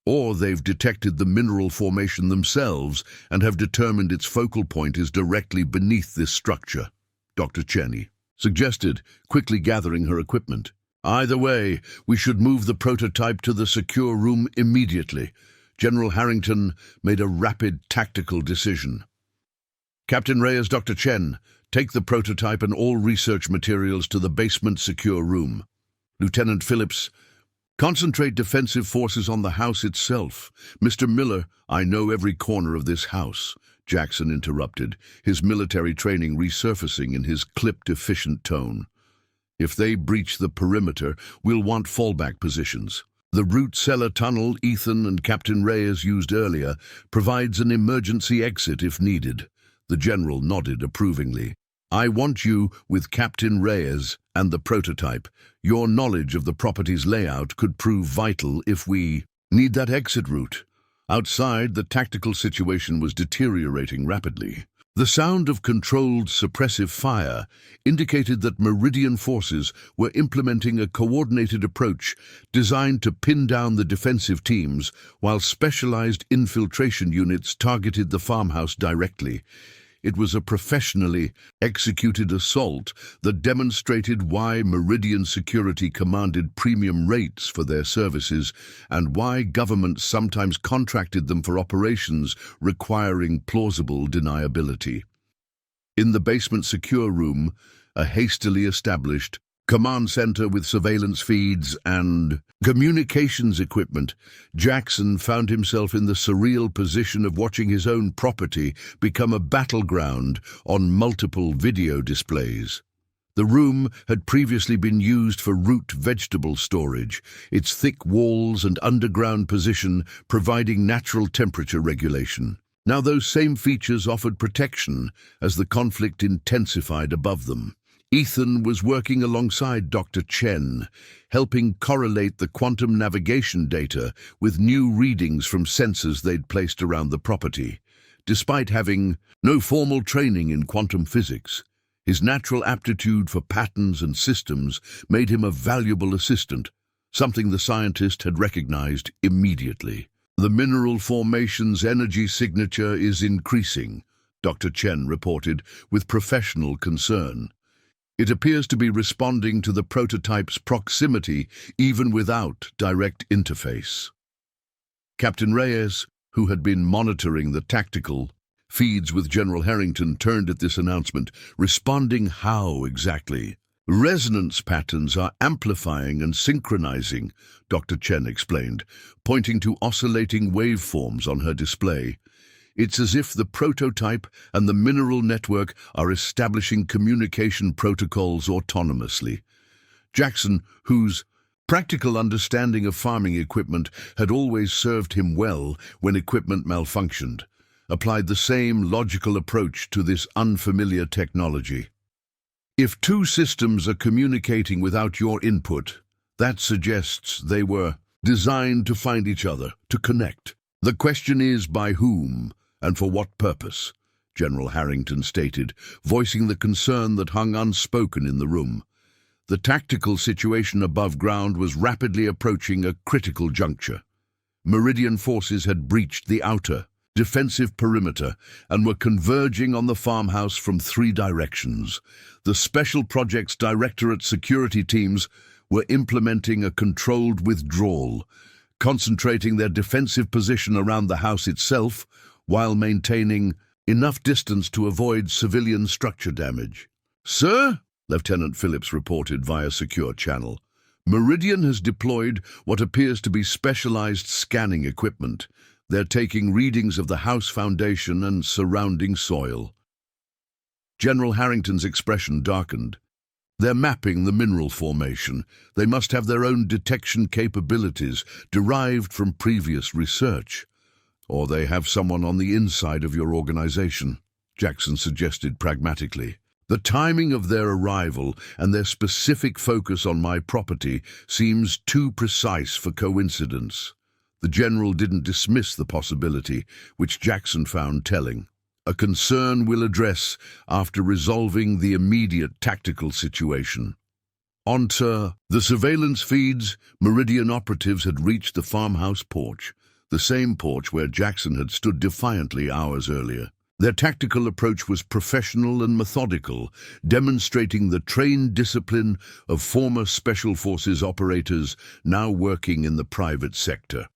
Or they've detected the mineral formation themselves and have determined its focal point is directly beneath this structure, Dr. Cheney suggested, quickly gathering her equipment. Either way, we should move the prototype to the secure room immediately. General Harrington made a rapid tactical decision. Captain Reyes, Dr. Chen, take the prototype and all research materials to the basement secure room. Lieutenant Phillips, concentrate defensive forces on the house itself. Mr. Miller, I know every corner of this house, Jackson interrupted, his military training resurfacing in his clipped, efficient tone. If they breach the perimeter, we'll want fallback positions. The root cellar tunnel Ethan and Captain Reyes used earlier provides an emergency exit if needed. The general nodded approvingly. I want you with Captain Reyes and the prototype. Your knowledge of the property's layout could prove vital if we need that exit route. Outside, the tactical situation was deteriorating rapidly. The sound of controlled suppressive fire indicated that Meridian forces were implementing a coordinated approach designed to pin down the defensive teams, while specialized infiltration units targeted the farmhouse directly. It was a professionally executed assault that demonstrated why Meridian Security commanded premium rates for their services and why governments sometimes contracted them for operations requiring plausible deniability. In the basement secure room, a hastily established command center with surveillance feeds and communications equipment, Jackson found himself in the surreal position of watching his own property become a battleground on multiple video displays. The room had previously been used for root vegetable storage, its thick walls and underground position providing natural temperature regulation. Now those same features offered protection as the conflict intensified above them. Ethan was working alongside Dr. Chen, helping correlate the quantum navigation data with new readings from sensors they'd placed around the property. Despite having no formal training in quantum physics, his natural aptitude for patterns and systems made him a valuable assistant, something the scientist had recognized immediately. The mineral formation's energy signature is increasing, Dr. Chen reported with professional concern. It appears to be responding to the prototype's proximity even without direct interface. Captain Reyes, who had been monitoring the tactical feeds with General Harrington, turned at this announcement, responding how exactly? Resonance patterns are amplifying and synchronizing, Dr. Chen explained, pointing to oscillating waveforms on her display. It's as if the prototype and the mineral network are establishing communication protocols autonomously. Jackson, whose practical understanding of farming equipment had always served him well when equipment malfunctioned, applied the same logical approach to this unfamiliar technology. If two systems are communicating without your input, that suggests they were designed to find each other, to connect. The question is by whom? And for what purpose? General Harrington stated, voicing the concern that hung unspoken in the room. The tactical situation above ground was rapidly approaching a critical juncture. Meridian forces had breached the outer, defensive perimeter and were converging on the farmhouse from 3 directions. The Special Projects Directorate security teams were implementing a controlled withdrawal, concentrating their defensive position around the house itself while maintaining enough distance to avoid civilian structure damage. Sir, Lieutenant Phillips reported via secure channel, Meridian has deployed what appears to be specialized scanning equipment. They're taking readings of the house foundation and surrounding soil. General Harrington's expression darkened. They're mapping the mineral formation. They must have their own detection capabilities derived from previous research. Or they have someone on the inside of your organization, Jackson suggested pragmatically. The timing of their arrival and their specific focus on my property seems too precise for coincidence. The general didn't dismiss the possibility, which Jackson found telling. A concern we'll address after resolving the immediate tactical situation. Onto the surveillance feeds, Meridian operatives had reached the farmhouse porch. the same porch where Jackson had stood defiantly hours earlier. Their tactical approach was professional and methodical, demonstrating the trained discipline of former Special Forces operators now working in the private sector.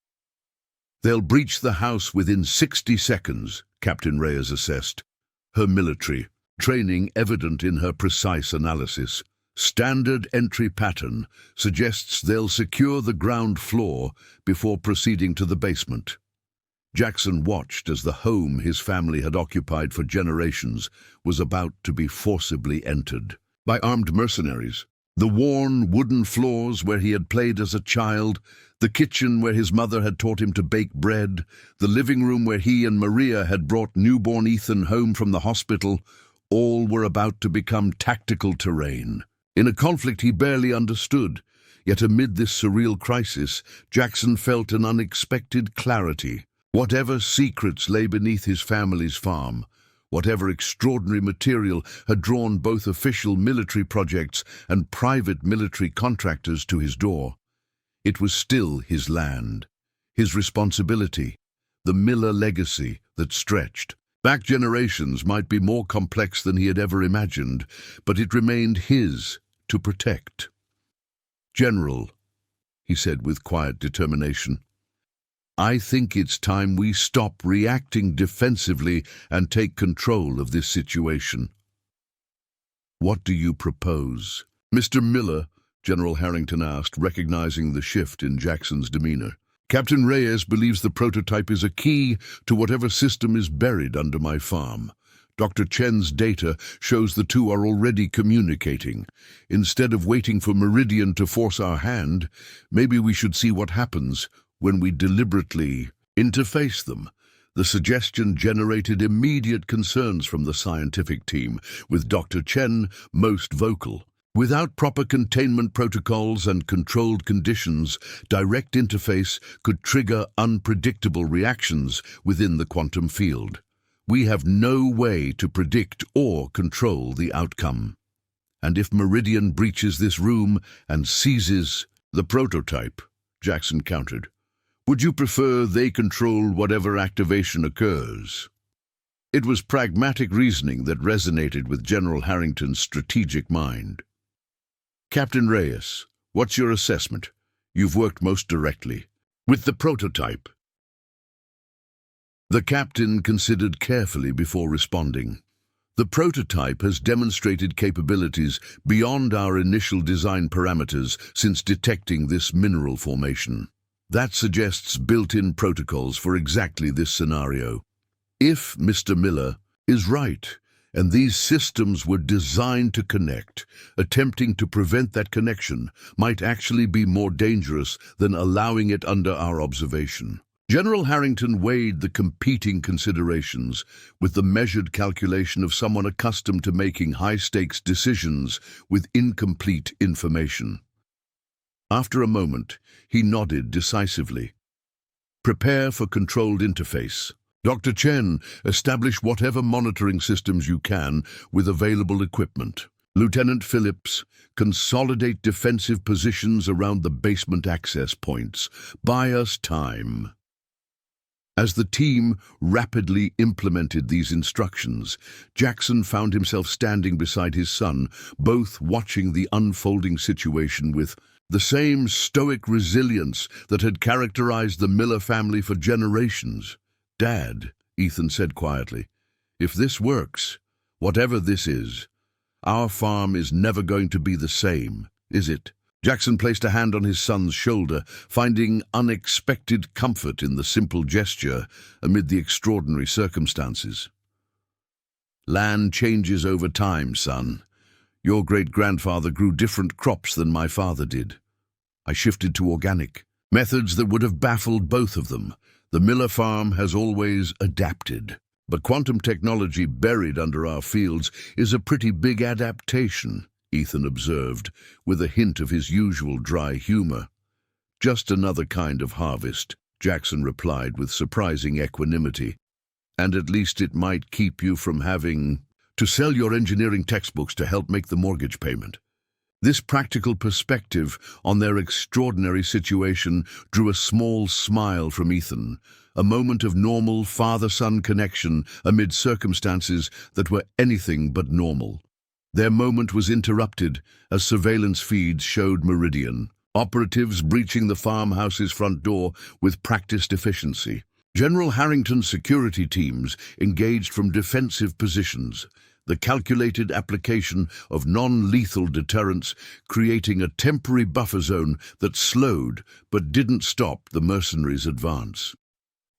"They'll breach the house within 60 seconds, Captain Reyes assessed, her military training evident in her precise analysis. Standard entry pattern suggests they'll secure the ground floor before proceeding to the basement." Jackson watched as the home his family had occupied for generations was about to be forcibly entered by armed mercenaries. The worn wooden floors where he had played as a child, the kitchen where his mother had taught him to bake bread, the living room where he and Maria had brought newborn Ethan home from the hospital, all were about to become tactical terrain. In a conflict he barely understood, yet amid this surreal crisis, Jackson felt an unexpected clarity. Whatever secrets lay beneath his family's farm, whatever extraordinary material had drawn both official military projects and private military contractors to his door, it was still his land, his responsibility, the Miller legacy that stretched back generations. Might be more complex than he had ever imagined, but it remained his to protect. "General," he said with quiet determination, "I think it's time we stop reacting defensively and take control of this situation." "What do you propose?" "Mr. Miller," General Harrington asked, recognizing the shift in Jackson's demeanor. "Captain Reyes believes the prototype is a key to whatever system is buried under my farm. Dr. Chen's data shows the two are already communicating. Instead of waiting for Meridian to force our hand, maybe we should see what happens when we deliberately interface them." The suggestion generated immediate concerns from the scientific team, with Dr. Chen most vocal. Without proper containment protocols and controlled conditions, direct interface could trigger unpredictable reactions within the quantum field. We have no way to predict or control the outcome. And if Meridian breaches this room and seizes the prototype, Jackson countered, would you prefer they control whatever activation occurs? It was pragmatic reasoning that resonated with General Harrington's strategic mind. "Captain Reyes, what's your assessment? You've worked most directly with the prototype." The captain considered carefully before responding. "The prototype has demonstrated capabilities beyond our initial design parameters since detecting this mineral formation. That suggests built-in protocols for exactly this scenario. If Mr. Miller is right, and these systems were designed to connect, attempting to prevent that connection might actually be more dangerous than allowing it under our observation." General Harrington weighed the competing considerations with the measured calculation of someone accustomed to making high-stakes decisions with incomplete information. After a moment, he nodded decisively. "Prepare for controlled interface. Dr. Chen, establish whatever monitoring systems you can with available equipment. Lieutenant Phillips, consolidate defensive positions around the basement access points. Buy us time." As the team rapidly implemented these instructions, Jackson found himself standing beside his son, both watching the unfolding situation with the same stoic resilience that had characterized the Miller family for generations. "Dad," Ethan said quietly, "if this works, whatever this is, our farm is never going to be the same, is it?" Jackson placed a hand on his son's shoulder, finding unexpected comfort in the simple gesture amid the extraordinary circumstances. "Land changes over time, son. Your great-grandfather grew different crops than my father did. I shifted to organic, methods that would have baffled both of them. The Miller farm has always adapted. But quantum technology buried under our fields is a pretty big adaptation," Ethan observed, with a hint of his usual dry humor. "Just another kind of harvest," Jackson replied with surprising equanimity. "And at least it might keep you from having to sell your engineering textbooks to help make the mortgage payment." This practical perspective on their extraordinary situation drew a small smile from Ethan, a moment of normal father-son connection amid circumstances that were anything but normal. Their moment was interrupted as surveillance feeds showed Meridian, operatives breaching the farmhouse's front door with practiced efficiency. General Harrington's security teams engaged from defensive positions, the calculated application of non-lethal deterrents creating a temporary buffer zone that slowed but didn't stop the mercenaries' advance.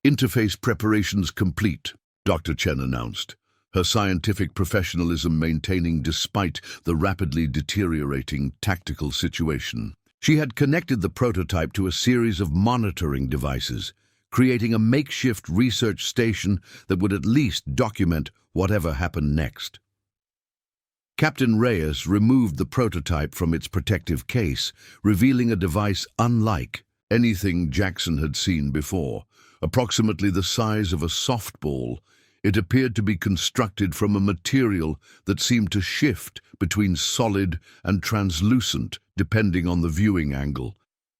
"Interface preparations complete," Dr. Chen announced, her scientific professionalism maintaining despite the rapidly deteriorating tactical situation. She had connected the prototype to a series of monitoring devices, creating a makeshift research station that would at least document whatever happened next. Captain Reyes removed the prototype from its protective case, revealing a device unlike anything Jackson had seen before. Approximately the size of a softball, it appeared to be constructed from a material that seemed to shift between solid and translucent depending on the viewing angle.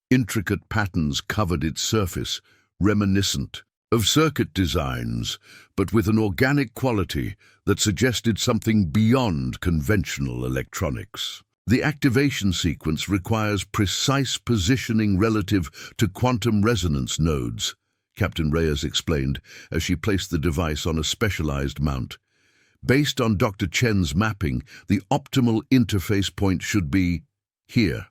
Intricate patterns covered its surface, reminiscent of circuit designs, but with an organic quality that suggested something beyond conventional electronics. The activation sequence requires precise positioning relative to quantum resonance nodes, Captain Reyes explained as she placed the device on a specialized mount. Based on Dr. Chen's mapping, the optimal interface point should be here.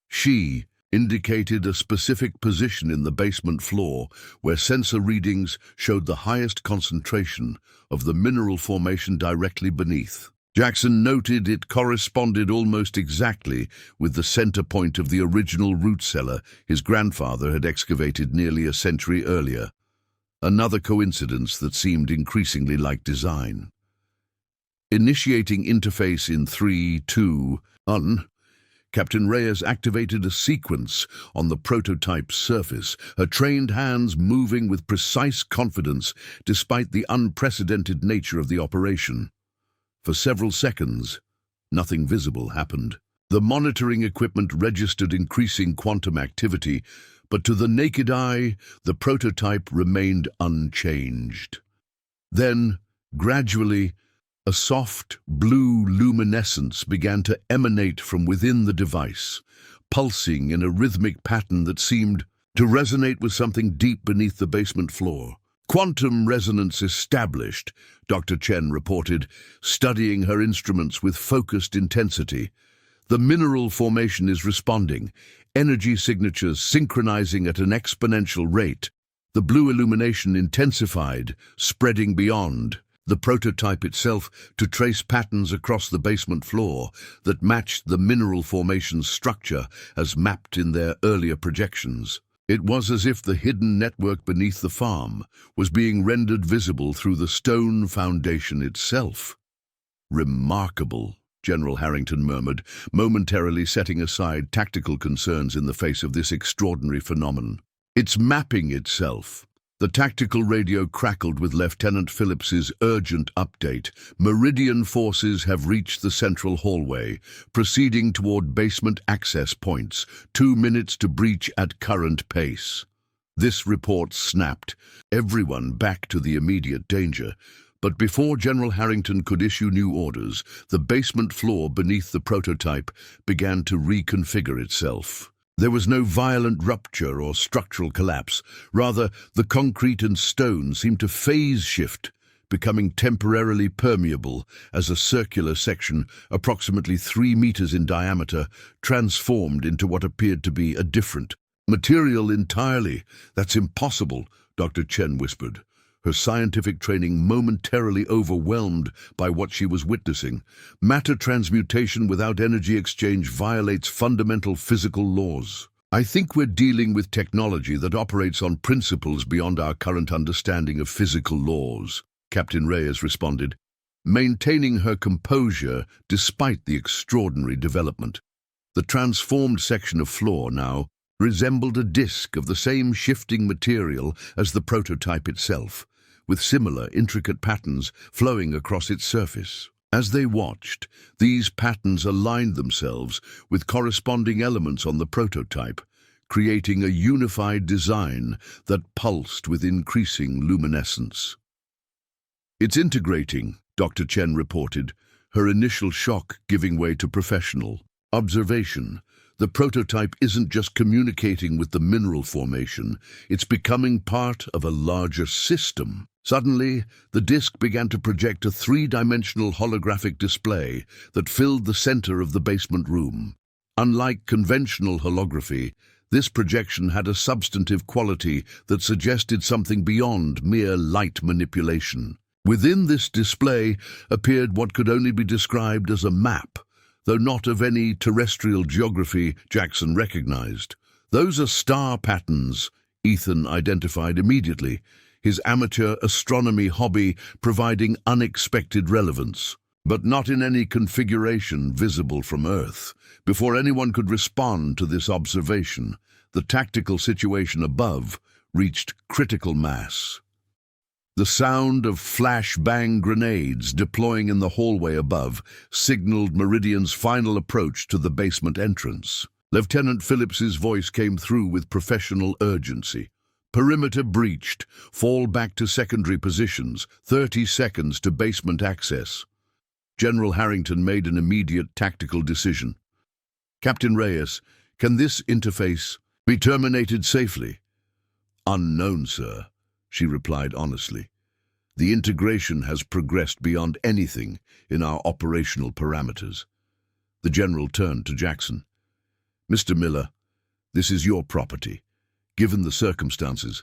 She indicated a specific position in the basement floor where sensor readings showed the highest concentration of the mineral formation directly beneath. Jackson noted it corresponded almost exactly with the center point of the original root cellar his grandfather had excavated nearly a century earlier. Another coincidence that seemed increasingly like design. Initiating interface in 3, 2, 1, Captain Reyes activated a sequence on the prototype's surface, her trained hands moving with precise confidence despite the unprecedented nature of the operation. For several seconds, nothing visible happened. The monitoring equipment registered increasing quantum activity, but to the naked eye, the prototype remained unchanged. Then, gradually, a soft blue luminescence began to emanate from within the device, pulsing in a rhythmic pattern that seemed to resonate with something deep beneath the basement floor. "Quantum resonance established," Dr. Chen reported, studying her instruments with focused intensity. "The mineral formation is responding, energy signatures synchronizing at an exponential rate. The blue illumination intensified, spreading beyond the prototype itself to trace patterns across the basement floor that matched the mineral formation's structure as mapped in their earlier projections. It was as if the hidden network beneath the farm was being rendered visible through the stone foundation itself." "Remarkable," General Harrington murmured, momentarily setting aside tactical concerns in the face of this extraordinary phenomenon. "It's mapping itself." The tactical radio crackled with Lieutenant Phillips's urgent update. "Meridian forces have reached the central hallway, proceeding toward basement access points. 2 minutes to breach at current pace." This report snapped everyone back to the immediate danger. But before General Harrington could issue new orders, the basement floor beneath the prototype began to reconfigure itself. There was no violent rupture or structural collapse. Rather, the concrete and stone seemed to phase shift, becoming temporarily permeable as a circular section, approximately 3 meters in diameter, transformed into what appeared to be a different material entirely. "That's impossible," Dr. Chen whispered, her scientific training momentarily overwhelmed by what she was witnessing. "Matter transmutation without energy exchange violates fundamental physical laws." "I think we're dealing with technology that operates on principles beyond our current understanding of physical laws," Captain Reyes responded, maintaining her composure despite the extraordinary development. The transformed section of floor now resembled a disk of the same shifting material as the prototype itself, with similar intricate patterns flowing across its surface. As they watched, these patterns aligned themselves with corresponding elements on the prototype, creating a unified design that pulsed with increasing luminescence. "It's integrating," Dr. Chen reported, her initial shock giving way to professional observation. The prototype isn't just communicating with the mineral formation, it's becoming part of a larger system. Suddenly, the disk began to project a three-dimensional holographic display that filled the center of the basement room. Unlike conventional holography, this projection had a substantive quality that suggested something beyond mere light manipulation. Within this display appeared what could only be described as a map, though not of any terrestrial geography Jackson recognized. "Those are star patterns," Ethan identified immediately, his amateur astronomy hobby providing unexpected relevance. But not in any configuration visible from Earth. Before anyone could respond to this observation, the tactical situation above reached critical mass. The sound of flash-bang grenades deploying in the hallway above signaled Meridian's final approach to the basement entrance. Lieutenant Phillips's voice came through with professional urgency. "Perimeter breached. Fall back to secondary positions. 30 seconds to basement access." General Harrington made an immediate tactical decision. "Captain Reyes, can this interface be terminated safely?" "Unknown, sir," she replied honestly. "The integration has progressed beyond anything in our operational parameters." The general turned to Jackson. "Mr. Miller, this is your property. Given the circumstances,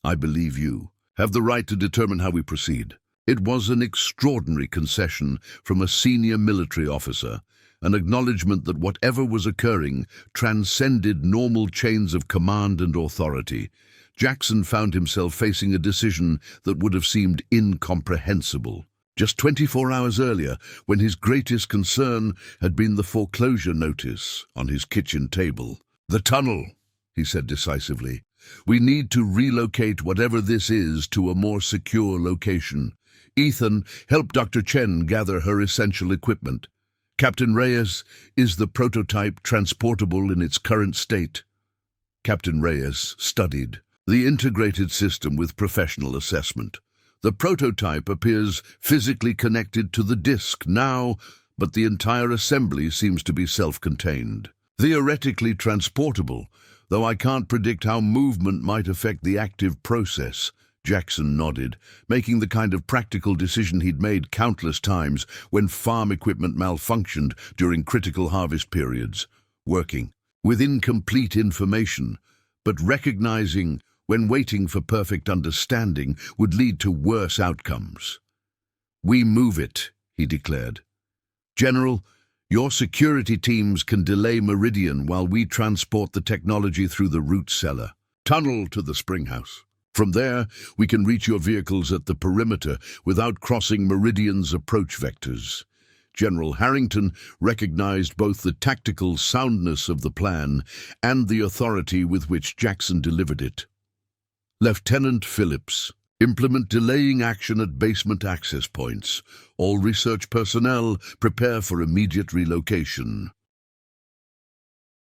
I believe you have the right to determine how we proceed." It was an extraordinary concession from a senior military officer, an acknowledgement that whatever was occurring transcended normal chains of command and authority. Jackson found himself facing a decision that would have seemed incomprehensible just 24 hours earlier, when his greatest concern had been the foreclosure notice on his kitchen table. "The tunnel," he said decisively. "We need to relocate whatever this is to a more secure location. Ethan, help Dr. Chen gather her essential equipment. Captain Reyes, is the prototype transportable in its current state?" Captain Reyes studied the integrated system with professional assessment. "The prototype appears physically connected to the disk now, but the entire assembly seems to be self-contained. Theoretically transportable, though I can't predict how movement might affect the active process." Jackson nodded, making the kind of practical decision he'd made countless times when farm equipment malfunctioned during critical harvest periods. Working with incomplete information, but recognizing when waiting for perfect understanding would lead to worse outcomes. "We move it," he declared. "General, your security teams can delay Meridian while we transport the technology through the root cellar. Tunnel to the springhouse. From there, we can reach your vehicles at the perimeter without crossing Meridian's approach vectors." General Harrington recognized both the tactical soundness of the plan and the authority with which Jackson delivered it. "Lieutenant Phillips, implement delaying action at basement access points. All research personnel prepare for immediate relocation."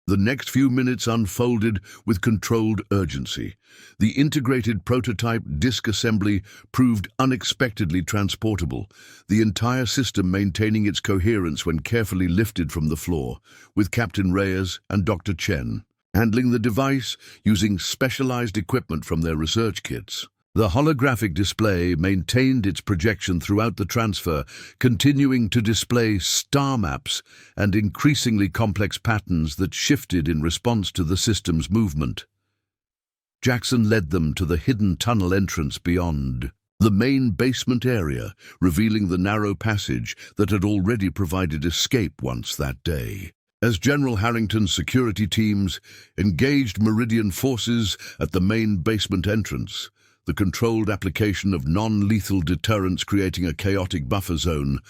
The next few minutes unfolded with controlled urgency. The integrated prototype disk assembly proved unexpectedly transportable, the entire system maintaining its coherence when carefully lifted from the floor, with Captain Reyes and Dr. Chen handling the device using specialized equipment from their research kits. The holographic display maintained its projection throughout the transfer, continuing to display star maps and increasingly complex patterns that shifted in response to the system's movement. Jackson led them to the hidden tunnel entrance beyond the main basement area, revealing the narrow passage that had already provided escape once that day. As General Harrington's security teams engaged Meridian forces at the main basement entrance, the controlled application of non-lethal deterrents creating a chaotic buffer zone,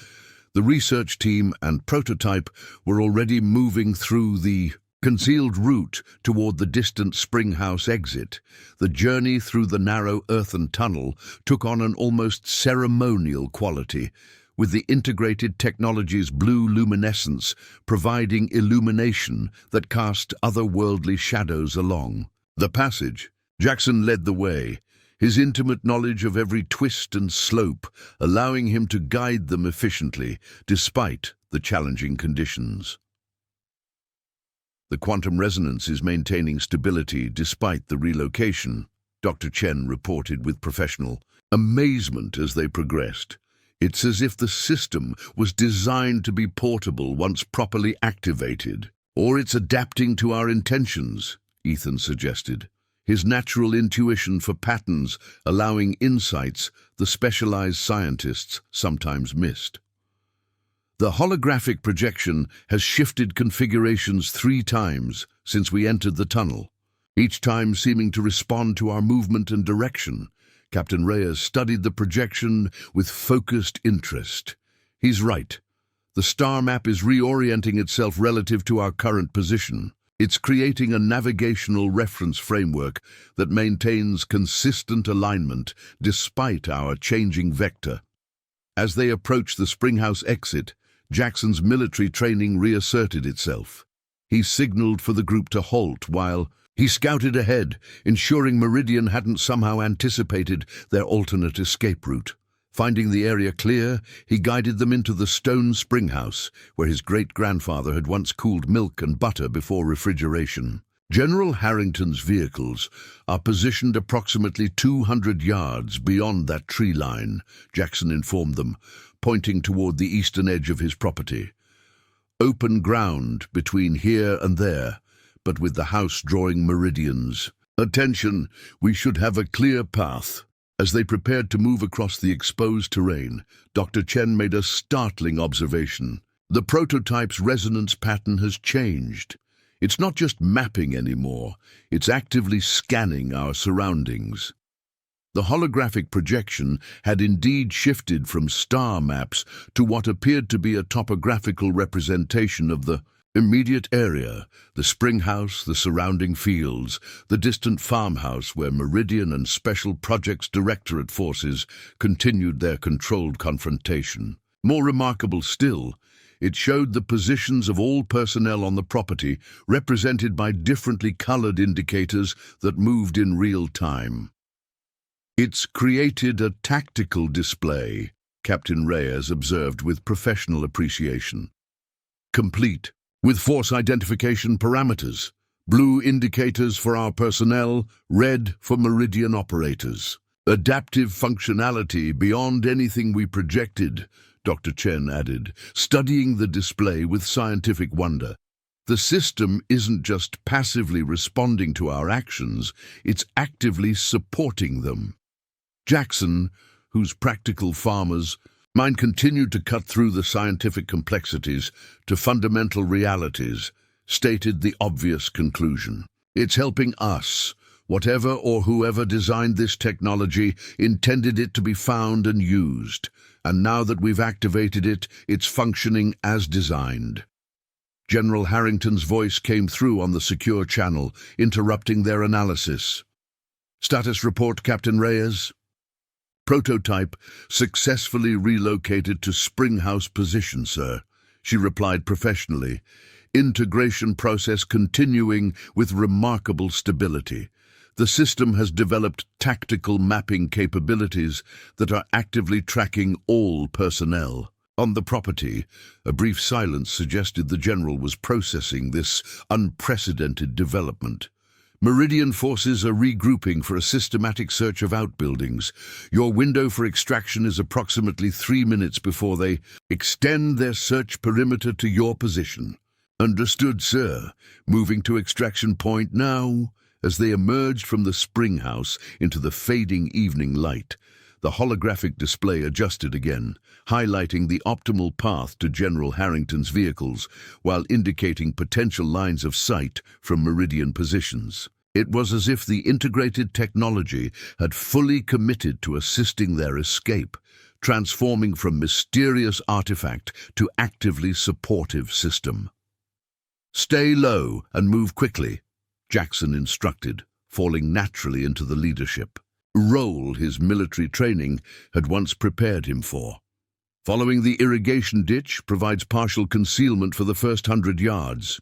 the research team and prototype were already moving through the concealed route toward the distant springhouse exit. The journey through the narrow earthen tunnel took on an almost ceremonial quality, with the integrated technology's blue luminescence providing illumination that cast otherworldly shadows along the passage. Jackson led the way, his intimate knowledge of every twist and slope allowing him to guide them efficiently despite the challenging conditions. The quantum resonance is maintaining stability despite the relocation, Dr. Chen reported with professional amazement as they progressed. It's as if the system was designed to be portable once properly activated. Or it's adapting to our intentions, Ethan suggested, his natural intuition for patterns allowing insights the specialized scientists sometimes missed. The holographic projection has shifted configurations 3 times since we entered the tunnel, each time seeming to respond to our movement and direction. Captain Reyes studied the projection with focused interest. He's right. The star map is reorienting itself relative to our current position. It's creating a navigational reference framework that maintains consistent alignment despite our changing vector. As they approached the Springhouse exit, Jackson's military training reasserted itself. He signaled for the group to halt while he scouted ahead, ensuring Meridian hadn't somehow anticipated their alternate escape route. Finding the area clear, he guided them into the stone springhouse, where his great-grandfather had once cooled milk and butter before refrigeration. General Harrington's vehicles are positioned approximately 200 yards beyond that tree line, Jackson informed them, pointing toward the eastern edge of his property. Open ground between here and there, but with the house drawing meridians. Attention, we should have a clear path. As they prepared to move across the exposed terrain, Dr. Chen made a startling observation. The prototype's resonance pattern has changed. It's not just mapping anymore, it's actively scanning our surroundings. The holographic projection had indeed shifted from star maps to what appeared to be a topographical representation of the immediate area, the springhouse, the surrounding fields, the distant farmhouse where Meridian and Special Projects Directorate forces continued their controlled confrontation. More remarkable still, it showed the positions of all personnel on the property, represented by differently colored indicators that moved in real time. It's created a tactical display, Captain Reyes observed with professional appreciation. Complete with force identification parameters, blue indicators for our personnel, red for Meridian operators. Adaptive functionality beyond anything we projected, Dr. Chen added, studying the display with scientific wonder. The system isn't just passively responding to our actions, it's actively supporting them. Jackson, whose practical farmer's mind continued to cut through the scientific complexities to fundamental realities, stated the obvious conclusion. It's helping us. Whatever or whoever designed this technology intended it to be found and used, and now that we've activated it, it's functioning as designed. General Harrington's voice came through on the secure channel, interrupting their analysis. Status report, Captain Reyes. Prototype successfully relocated to Springhouse position, sir, she replied professionally. Integration process continuing with remarkable stability. The system has developed tactical mapping capabilities that are actively tracking all personnel. On the property, a brief silence suggested the general was processing this unprecedented development. Meridian forces are regrouping for a systematic search of outbuildings. Your window for extraction is approximately 3 minutes before they extend their search perimeter to your position. Understood, sir. Moving to extraction point now. As they emerged from the springhouse into the fading evening light, the holographic display adjusted again, highlighting the optimal path to General Harrington's vehicles while indicating potential lines of sight from Meridian positions. It was as if the integrated technology had fully committed to assisting their escape, transforming from mysterious artifact to actively supportive system. Stay low and move quickly, Jackson instructed, falling naturally into the leadership role his military training had once prepared him for. Following the irrigation ditch provides partial concealment for the first 100 yards.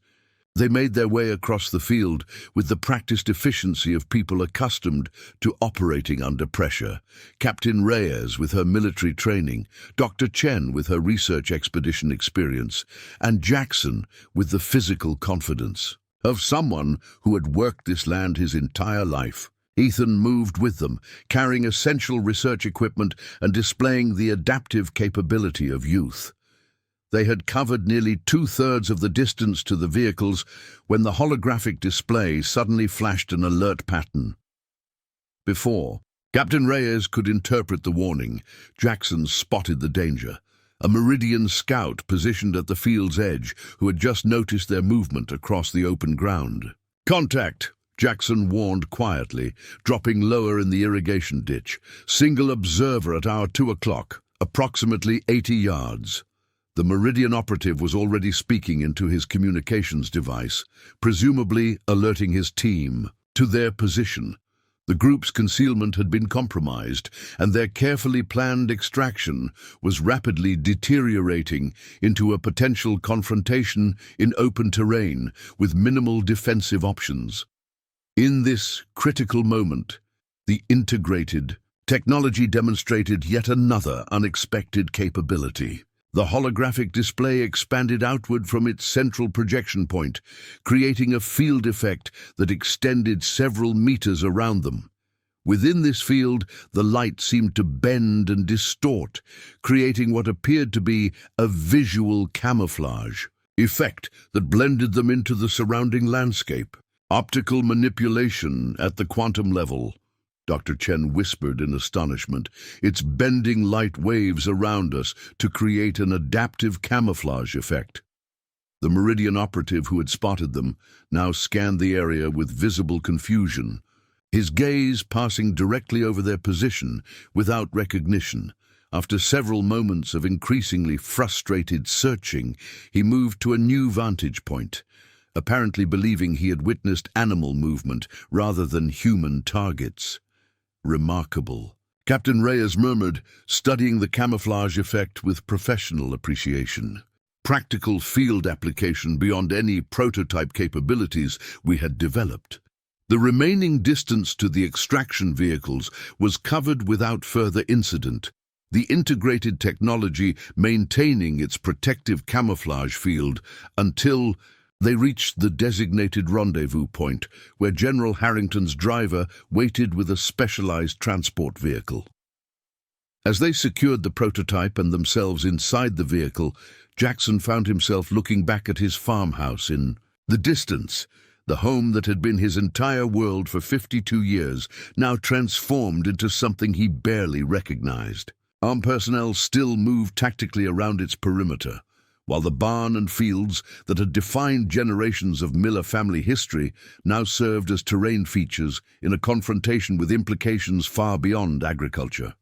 They made their way across the field with the practiced efficiency of people accustomed to operating under pressure. Captain Reyes with her military training, Dr. Chen with her research expedition experience, and Jackson with the physical confidence of someone who had worked this land his entire life. Ethan moved with them, carrying essential research equipment and displaying the adaptive capability of youth. They had covered nearly 2/3 of the distance to the vehicles when the holographic display suddenly flashed an alert pattern. Before Captain Reyes could interpret the warning, Jackson spotted the danger. A Meridian scout positioned at the field's edge who had just noticed their movement across the open ground. "Contact!" Jackson warned quietly, dropping lower in the irrigation ditch. "Single observer at hour 2 o'clock, approximately 80 yards. The Meridian operative was already speaking into his communications device, presumably alerting his team to their position. The group's concealment had been compromised, and their carefully planned extraction was rapidly deteriorating into a potential confrontation in open terrain with minimal defensive options. In this critical moment, the integrated technology demonstrated yet another unexpected capability. The holographic display expanded outward from its central projection point, creating a field effect that extended several meters around them. Within this field, the light seemed to bend and distort, creating what appeared to be a visual camouflage effect that blended them into the surrounding landscape. "Optical manipulation at the quantum level," Dr. Chen whispered in astonishment. "It's bending light waves around us to create an adaptive camouflage effect." The Meridian operative who had spotted them now scanned the area with visible confusion, his gaze passing directly over their position without recognition. After several moments of increasingly frustrated searching, he moved to a new vantage point, apparently believing he had witnessed animal movement rather than human targets. "Remarkable," Captain Reyes murmured, studying the camouflage effect with professional appreciation. "Practical field application beyond any prototype capabilities we had developed." The remaining distance to the extraction vehicles was covered without further incident, the integrated technology maintaining its protective camouflage field until they reached the designated rendezvous point, where General Harrington's driver waited with a specialized transport vehicle. As they secured the prototype and themselves inside the vehicle, Jackson found himself looking back at his farmhouse in the distance, the home that had been his entire world for 52 years, now transformed into something he barely recognized. Armed personnel still moved tactically around its perimeter, while the barn and fields that had defined generations of Miller family history now served as terrain features in a confrontation with implications far beyond agriculture.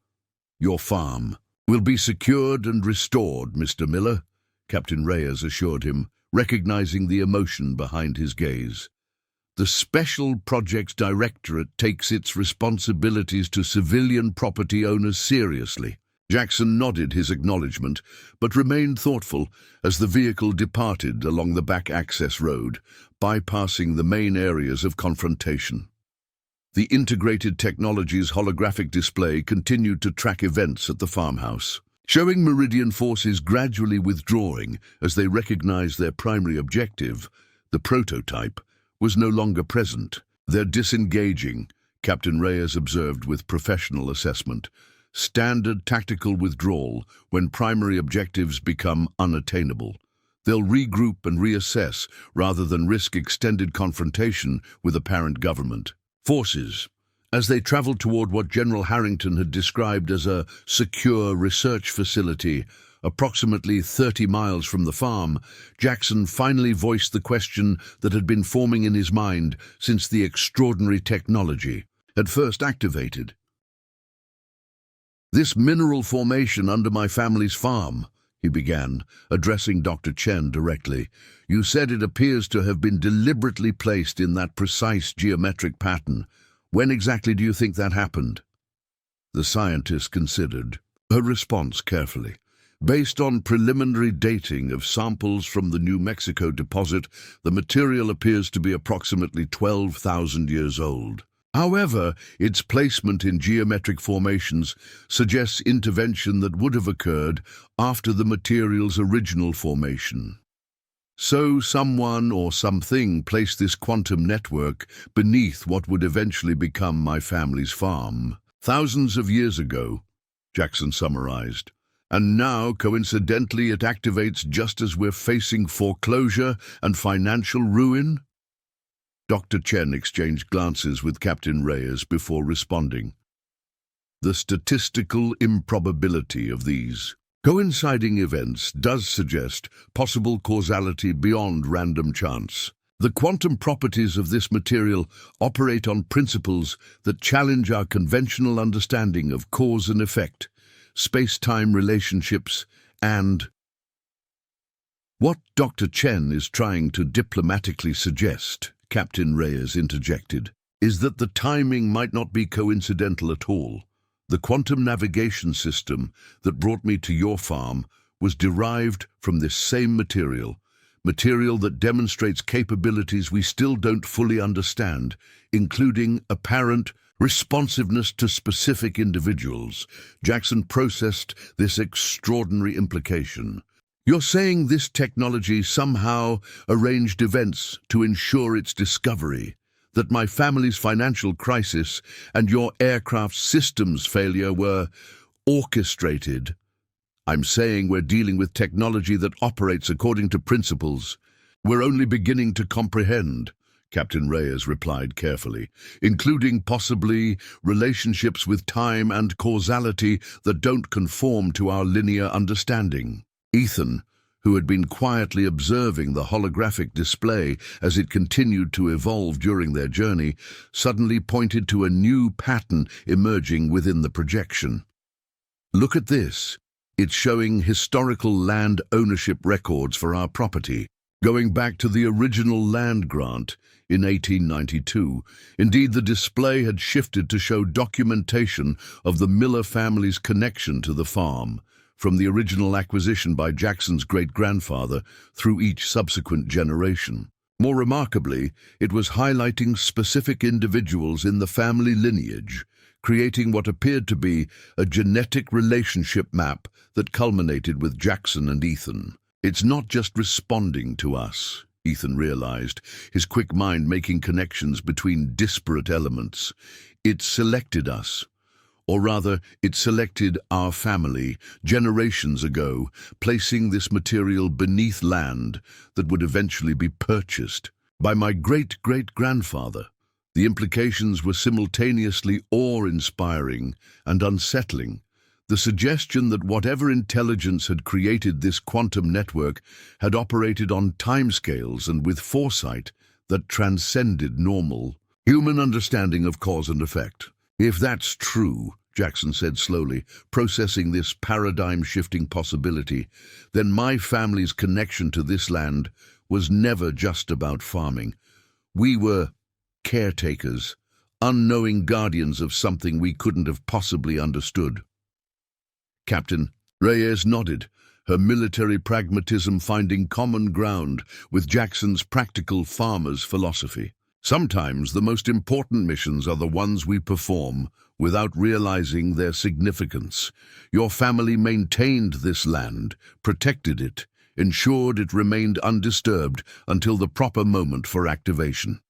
"Your farm will be secured and restored, Mr. Miller," Captain Reyes assured him, recognizing the emotion behind his gaze. "The Special Projects Directorate takes its responsibilities to civilian property owners seriously." Jackson nodded his acknowledgement, but remained thoughtful as the vehicle departed along the back access road, bypassing the main areas of confrontation. The integrated technology's holographic display continued to track events at the farmhouse, showing Meridian forces gradually withdrawing as they recognized their primary objective. The prototype was no longer present. "They're disengaging," Captain Reyes observed with professional assessment. "Standard tactical withdrawal when primary objectives become unattainable. They'll regroup and reassess rather than risk extended confrontation with apparent government forces." As they traveled toward what General Harrington had described as a secure research facility, approximately 30 miles from the farm, Jackson finally voiced the question that had been forming in his mind since the extraordinary technology had first activated. "This mineral formation under my family's farm," he began, addressing Dr. Chen directly. "You said it appears to have been deliberately placed in that precise geometric pattern. When exactly do you think that happened?" The scientist considered her response carefully. Based on preliminary dating of samples from the New Mexico deposit, the material appears to be approximately 12,000 years old. However, its placement in geometric formations suggests intervention that would have occurred after the material's original formation. So someone or something placed this quantum network beneath what would eventually become my family's farm. Thousands of years ago, Jackson summarized. And now, coincidentally, it activates just as we're facing foreclosure and financial ruin? Dr. Chen exchanged glances with Captain Reyes before responding. The statistical improbability of these coinciding events does suggest possible causality beyond random chance. The quantum properties of this material operate on principles that challenge our conventional understanding of cause and effect, space-time relationships, and what Dr. Chen is trying to diplomatically suggest, Captain Reyes interjected, is that the timing might not be coincidental at all. The quantum navigation system that brought me to your farm was derived from this same material that demonstrates capabilities we still don't fully understand, including apparent responsiveness to specific individuals. Jackson processed this extraordinary implication. You're saying this technology somehow arranged events to ensure its discovery, that my family's financial crisis and your aircraft systems failure were orchestrated. I'm saying we're dealing with technology that operates according to principles we're only beginning to comprehend, Captain Reyes replied carefully, including possibly relationships with time and causality that don't conform to our linear understanding. Ethan, who had been quietly observing the holographic display as it continued to evolve during their journey, suddenly pointed to a new pattern emerging within the projection. Look at this. It's showing historical land ownership records for our property, going back to the original land grant in 1892. Indeed, the display had shifted to show documentation of the Miller family's connection to the farm, from the original acquisition by Jackson's great-grandfather through each subsequent generation. More remarkably, it was highlighting specific individuals in the family lineage, creating what appeared to be a genetic relationship map that culminated with Jackson and Ethan. It's not just responding to us, Ethan realized, his quick mind making connections between disparate elements. It selected us. Or rather, it selected our family generations ago, placing this material beneath land that would eventually be purchased by my great-great-grandfather. The implications were simultaneously awe-inspiring and unsettling. The suggestion that whatever intelligence had created this quantum network had operated on timescales and with foresight that transcended normal human understanding of cause and effect. If that's true, Jackson said slowly, processing this paradigm-shifting possibility, then my family's connection to this land was never just about farming. We were caretakers, unknowing guardians of something we couldn't have possibly understood. Captain Reyes nodded, her military pragmatism finding common ground with Jackson's practical farmer's philosophy. Sometimes the most important missions are the ones we perform without realizing their significance. Your family maintained this land, protected it, ensured it remained undisturbed until the proper moment for activation.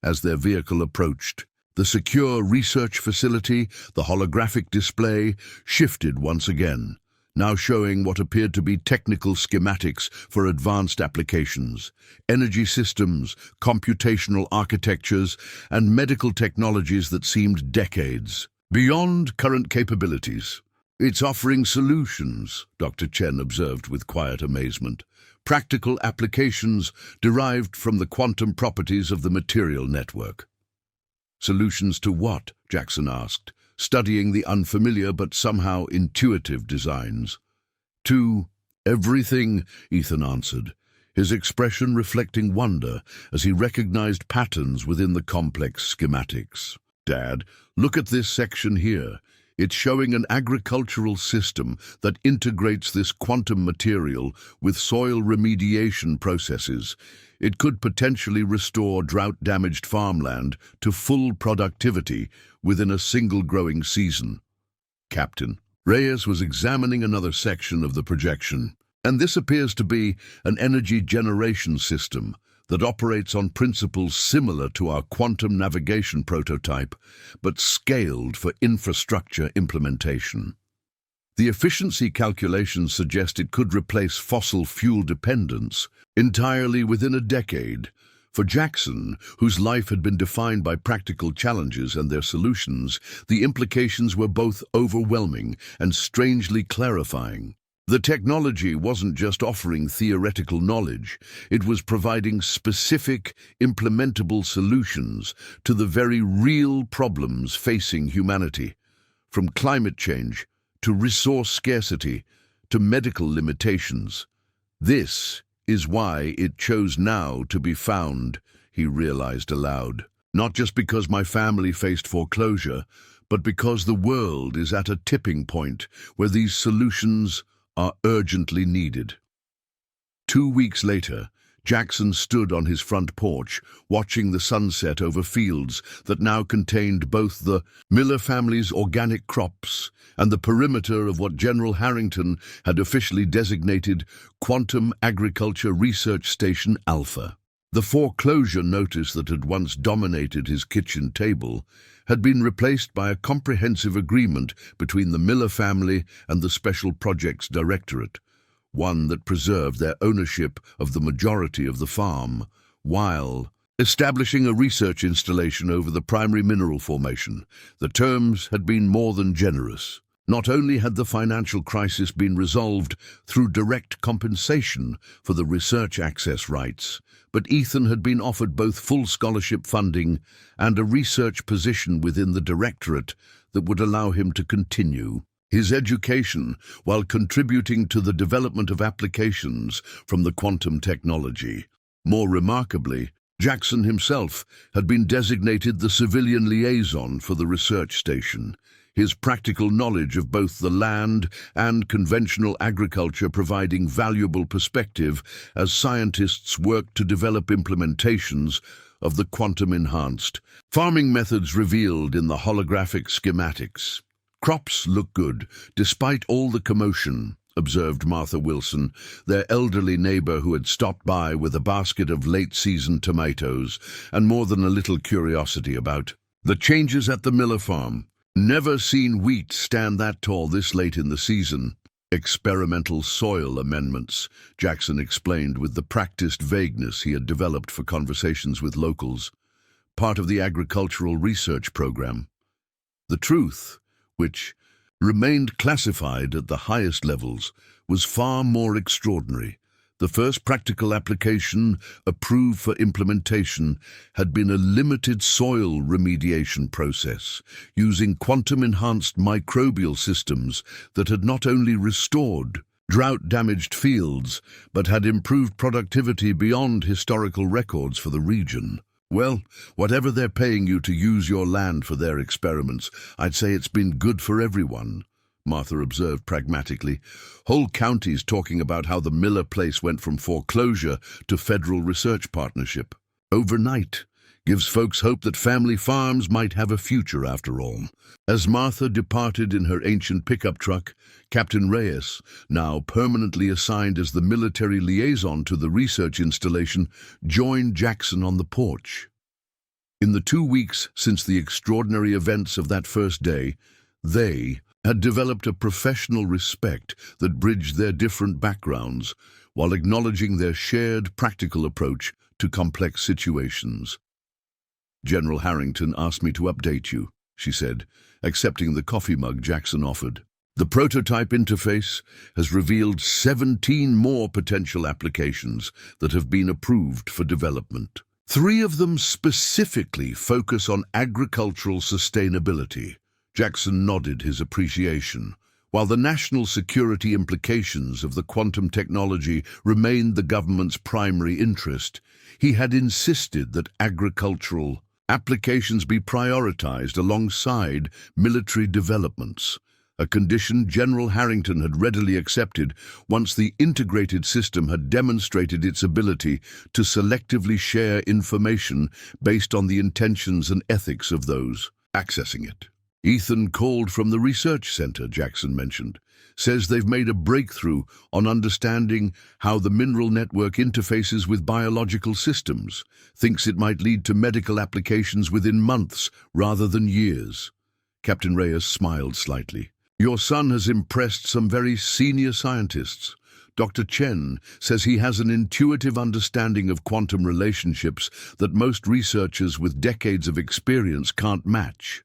As their vehicle approached, the secure research facility, the holographic display, shifted once again, now showing what appeared to be technical schematics for advanced applications, energy systems, computational architectures, and medical technologies that seemed decades beyond current capabilities. It's offering solutions, Dr. Chen observed with quiet amazement, practical applications derived from the quantum properties of the material network. Solutions to what? Jackson asked, studying the unfamiliar but somehow intuitive designs. To everything, Ethan answered, his expression reflecting wonder as he recognized patterns within the complex schematics. Dad, look at this section here. It's showing an agricultural system that integrates this quantum material with soil remediation processes. It could potentially restore drought-damaged farmland to full productivity within a single growing season. Captain Reyes was examining another section of the projection, and this appears to be an energy generation system that operates on principles similar to our quantum navigation prototype, but scaled for infrastructure implementation. The efficiency calculations suggest it could replace fossil fuel dependence entirely within a decade. For Jackson, whose life had been defined by practical challenges and their solutions, the implications were both overwhelming and strangely clarifying. The technology wasn't just offering theoretical knowledge, it was providing specific, implementable solutions to the very real problems facing humanity, from climate change to resource scarcity to medical limitations. This is why it chose now to be found, he realized aloud. Not just because my family faced foreclosure, but because the world is at a tipping point where these solutions are urgently needed. 2 weeks later, Jackson stood on his front porch, watching the sunset over fields that now contained both the Miller family's organic crops and the perimeter of what General Harrington had officially designated Quantum Agriculture Research Station Alpha. The foreclosure notice that had once dominated his kitchen table had been replaced by a comprehensive agreement between the Miller family and the Special Projects Directorate, one that preserved their ownership of the majority of the farm, while establishing a research installation over the primary mineral formation. The terms had been more than generous. Not only had the financial crisis been resolved through direct compensation for the research access rights, but Ethan had been offered both full scholarship funding and a research position within the directorate that would allow him to continue his education while contributing to the development of applications from the quantum technology. More remarkably, Jackson himself had been designated the civilian liaison for the research station, his practical knowledge of both the land and conventional agriculture providing valuable perspective as scientists worked to develop implementations of the quantum-enhanced farming methods revealed in the holographic schematics. Crops look good, despite all the commotion, observed Martha Wilson, their elderly neighbor who had stopped by with a basket of late-season tomatoes and more than a little curiosity about the changes at the Miller farm. Never seen wheat stand that tall this late in the season. Experimental soil amendments, Jackson explained with the practiced vagueness he had developed for conversations with locals, part of the agricultural research program. The truth, which remained classified at the highest levels, was far more extraordinary. The first practical application approved for implementation had been a limited soil remediation process using quantum-enhanced microbial systems that had not only restored drought-damaged fields, but had improved productivity beyond historical records for the region. Well, whatever they're paying you to use your land for their experiments, I'd say it's been good for everyone, Martha observed pragmatically. Whole counties talking about how the Miller place went from foreclosure to federal research partnership. Overnight. Gives folks hope that family farms might have a future after all. As Martha departed in her ancient pickup truck, Captain Reyes, now permanently assigned as the military liaison to the research installation, joined Jackson on the porch. In the 2 weeks since the extraordinary events of that first day, they had developed a professional respect that bridged their different backgrounds while acknowledging their shared practical approach to complex situations. General Harrington asked me to update you, she said, accepting the coffee mug Jackson offered. The prototype interface has revealed 17 more potential applications that have been approved for development. 3 of them specifically focus on agricultural sustainability. Jackson nodded his appreciation. While the national security implications of the quantum technology remained the government's primary interest, he had insisted that agricultural applications be prioritized alongside military developments, a condition General Harrington had readily accepted once the integrated system had demonstrated its ability to selectively share information based on the intentions and ethics of those accessing it. Ethan called from the research center, Jackson mentioned, says they've made a breakthrough on understanding how the mineral network interfaces with biological systems, thinks it might lead to medical applications within months rather than years. Captain Reyes smiled slightly. Your son has impressed some very senior scientists. Dr. Chen says he has an intuitive understanding of quantum relationships that most researchers with decades of experience can't match.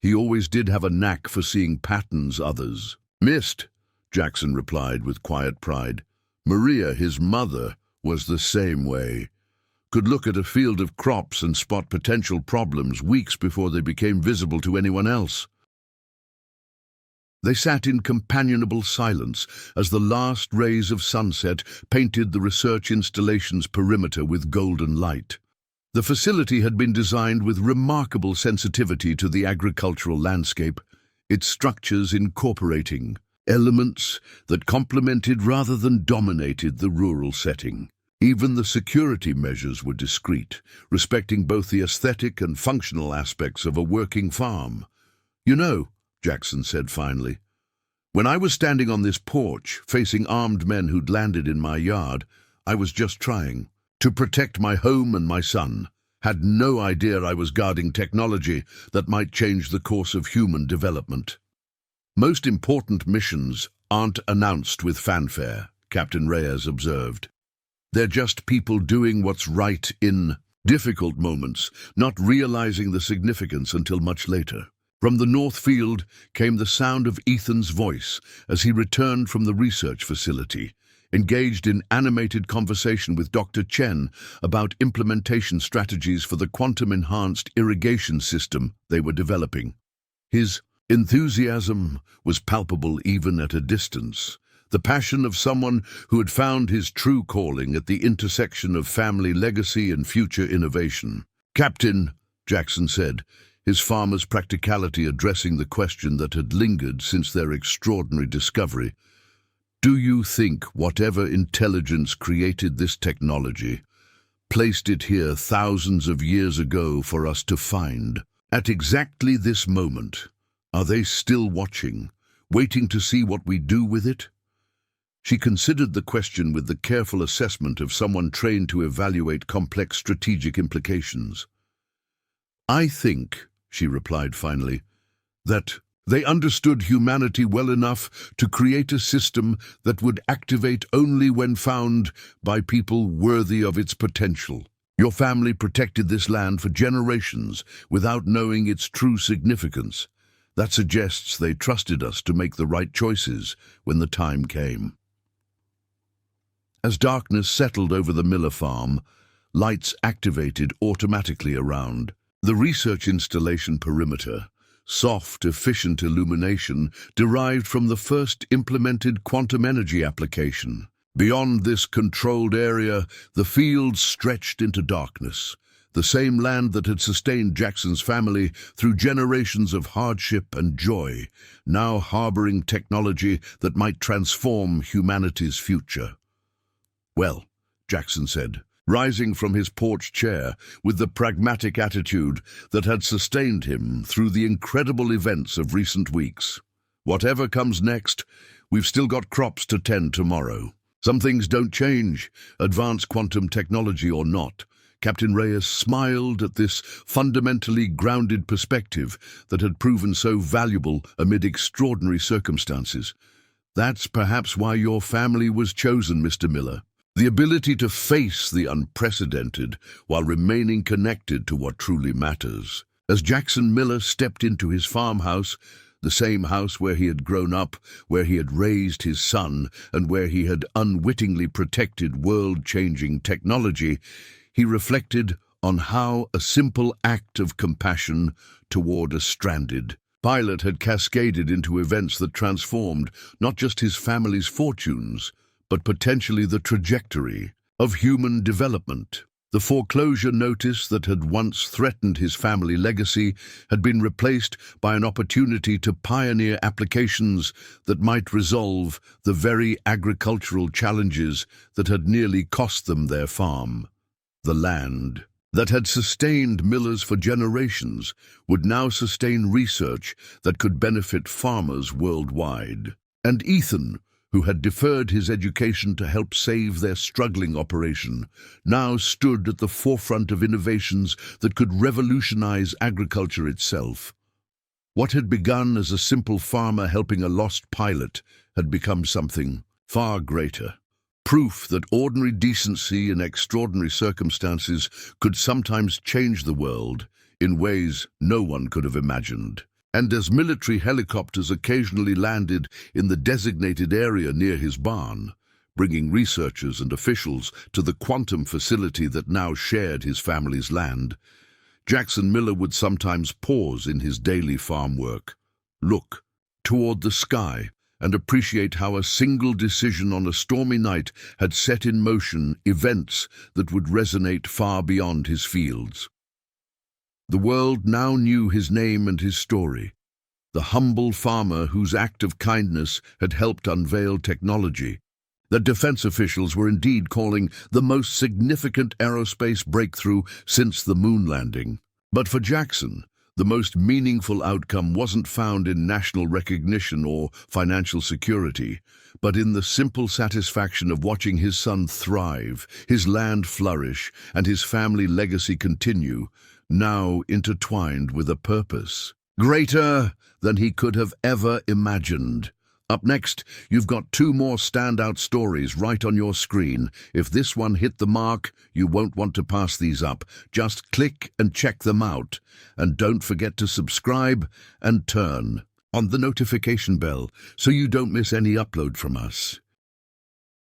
He always did have a knack for seeing patterns others missed, Jackson replied with quiet pride. Maria, his mother, was the same way. Could look at a field of crops and spot potential problems weeks before they became visible to anyone else. They sat in companionable silence as the last rays of sunset painted the research installation's perimeter with golden light. The facility had been designed with remarkable sensitivity to the agricultural landscape, its structures incorporating elements that complemented rather than dominated the rural setting. Even the security measures were discreet, respecting both the aesthetic and functional aspects of a working farm. You know, Jackson said finally, when I was standing on this porch, facing armed men who'd landed in my yard, I was just trying to protect my home and my son. Had no idea I was guarding technology that might change the course of human development. Most important missions aren't announced with fanfare, Captain Reyes observed. They're just people doing what's right in difficult moments, not realizing the significance until much later. From the North Field came the sound of Ethan's voice as he returned from the research facility, engaged in animated conversation with Dr. Chen about implementation strategies for the quantum-enhanced irrigation system they were developing. His enthusiasm was palpable even at a distance, the passion of someone who had found his true calling at the intersection of family legacy and future innovation. Captain, Jackson said, his farmer's practicality addressing the question that had lingered since their extraordinary discovery. Do you think whatever intelligence created this technology placed it here thousands of years ago for us to find? At exactly this moment, are they still watching, waiting to see what we do with it? She considered the question with the careful assessment of someone trained to evaluate complex strategic implications. I think, she replied finally, that they understood humanity well enough to create a system that would activate only when found by people worthy of its potential. Your family protected this land for generations without knowing its true significance. That suggests they trusted us to make the right choices when the time came. As darkness settled over the Miller farm, lights activated automatically around. The research installation perimeter, soft, efficient illumination derived from the first implemented quantum energy application. Beyond this controlled area, the fields stretched into darkness, the same land that had sustained Jackson's family through generations of hardship and joy, now harboring technology that might transform humanity's future. Well, Jackson said, rising from his porch chair with the pragmatic attitude that had sustained him through the incredible events of recent weeks. Whatever comes next, we've still got crops to tend tomorrow. Some things don't change, advanced quantum technology or not. Captain Reyes smiled at this fundamentally grounded perspective that had proven so valuable amid extraordinary circumstances. That's perhaps why your family was chosen, Mr. Miller. The ability to face the unprecedented while remaining connected to what truly matters. As Jackson Miller stepped into his farmhouse, the same house where he had grown up, where he had raised his son, and where he had unwittingly protected world-changing technology, he reflected on how a simple act of compassion toward a stranded pilot had cascaded into events that transformed not just his family's fortunes, but potentially the trajectory of human development. The foreclosure notice that had once threatened his family legacy had been replaced by an opportunity to pioneer applications that might resolve the very agricultural challenges that had nearly cost them their farm. The land that had sustained millers for generations would now sustain research that could benefit farmers worldwide. And Ethan, who had deferred his education to help save their struggling operation, now stood at the forefront of innovations that could revolutionize agriculture itself. What had begun as a simple farmer helping a lost pilot had become something far greater. Proof that ordinary decency in extraordinary circumstances could sometimes change the world in ways no one could have imagined. And as military helicopters occasionally landed in the designated area near his barn, bringing researchers and officials to the quantum facility that now shared his family's land, Jackson Miller would sometimes pause in his daily farm work, look toward the sky, and appreciate how a single decision on a stormy night had set in motion events that would resonate far beyond his fields. The world now knew his name and his story, the humble farmer whose act of kindness had helped unveil technology that defense officials were indeed calling the most significant aerospace breakthrough since the moon landing. But for Jackson, the most meaningful outcome wasn't found in national recognition or financial security, but in the simple satisfaction of watching his son thrive, his land flourish, and his family legacy continue, now intertwined with a purpose greater than he could have ever imagined. Up next, you've got two more standout stories right on your screen. If this one hit the mark, you won't want to pass these up. Just click and check them out. And don't forget to subscribe and turn on the notification bell so you don't miss any upload from us.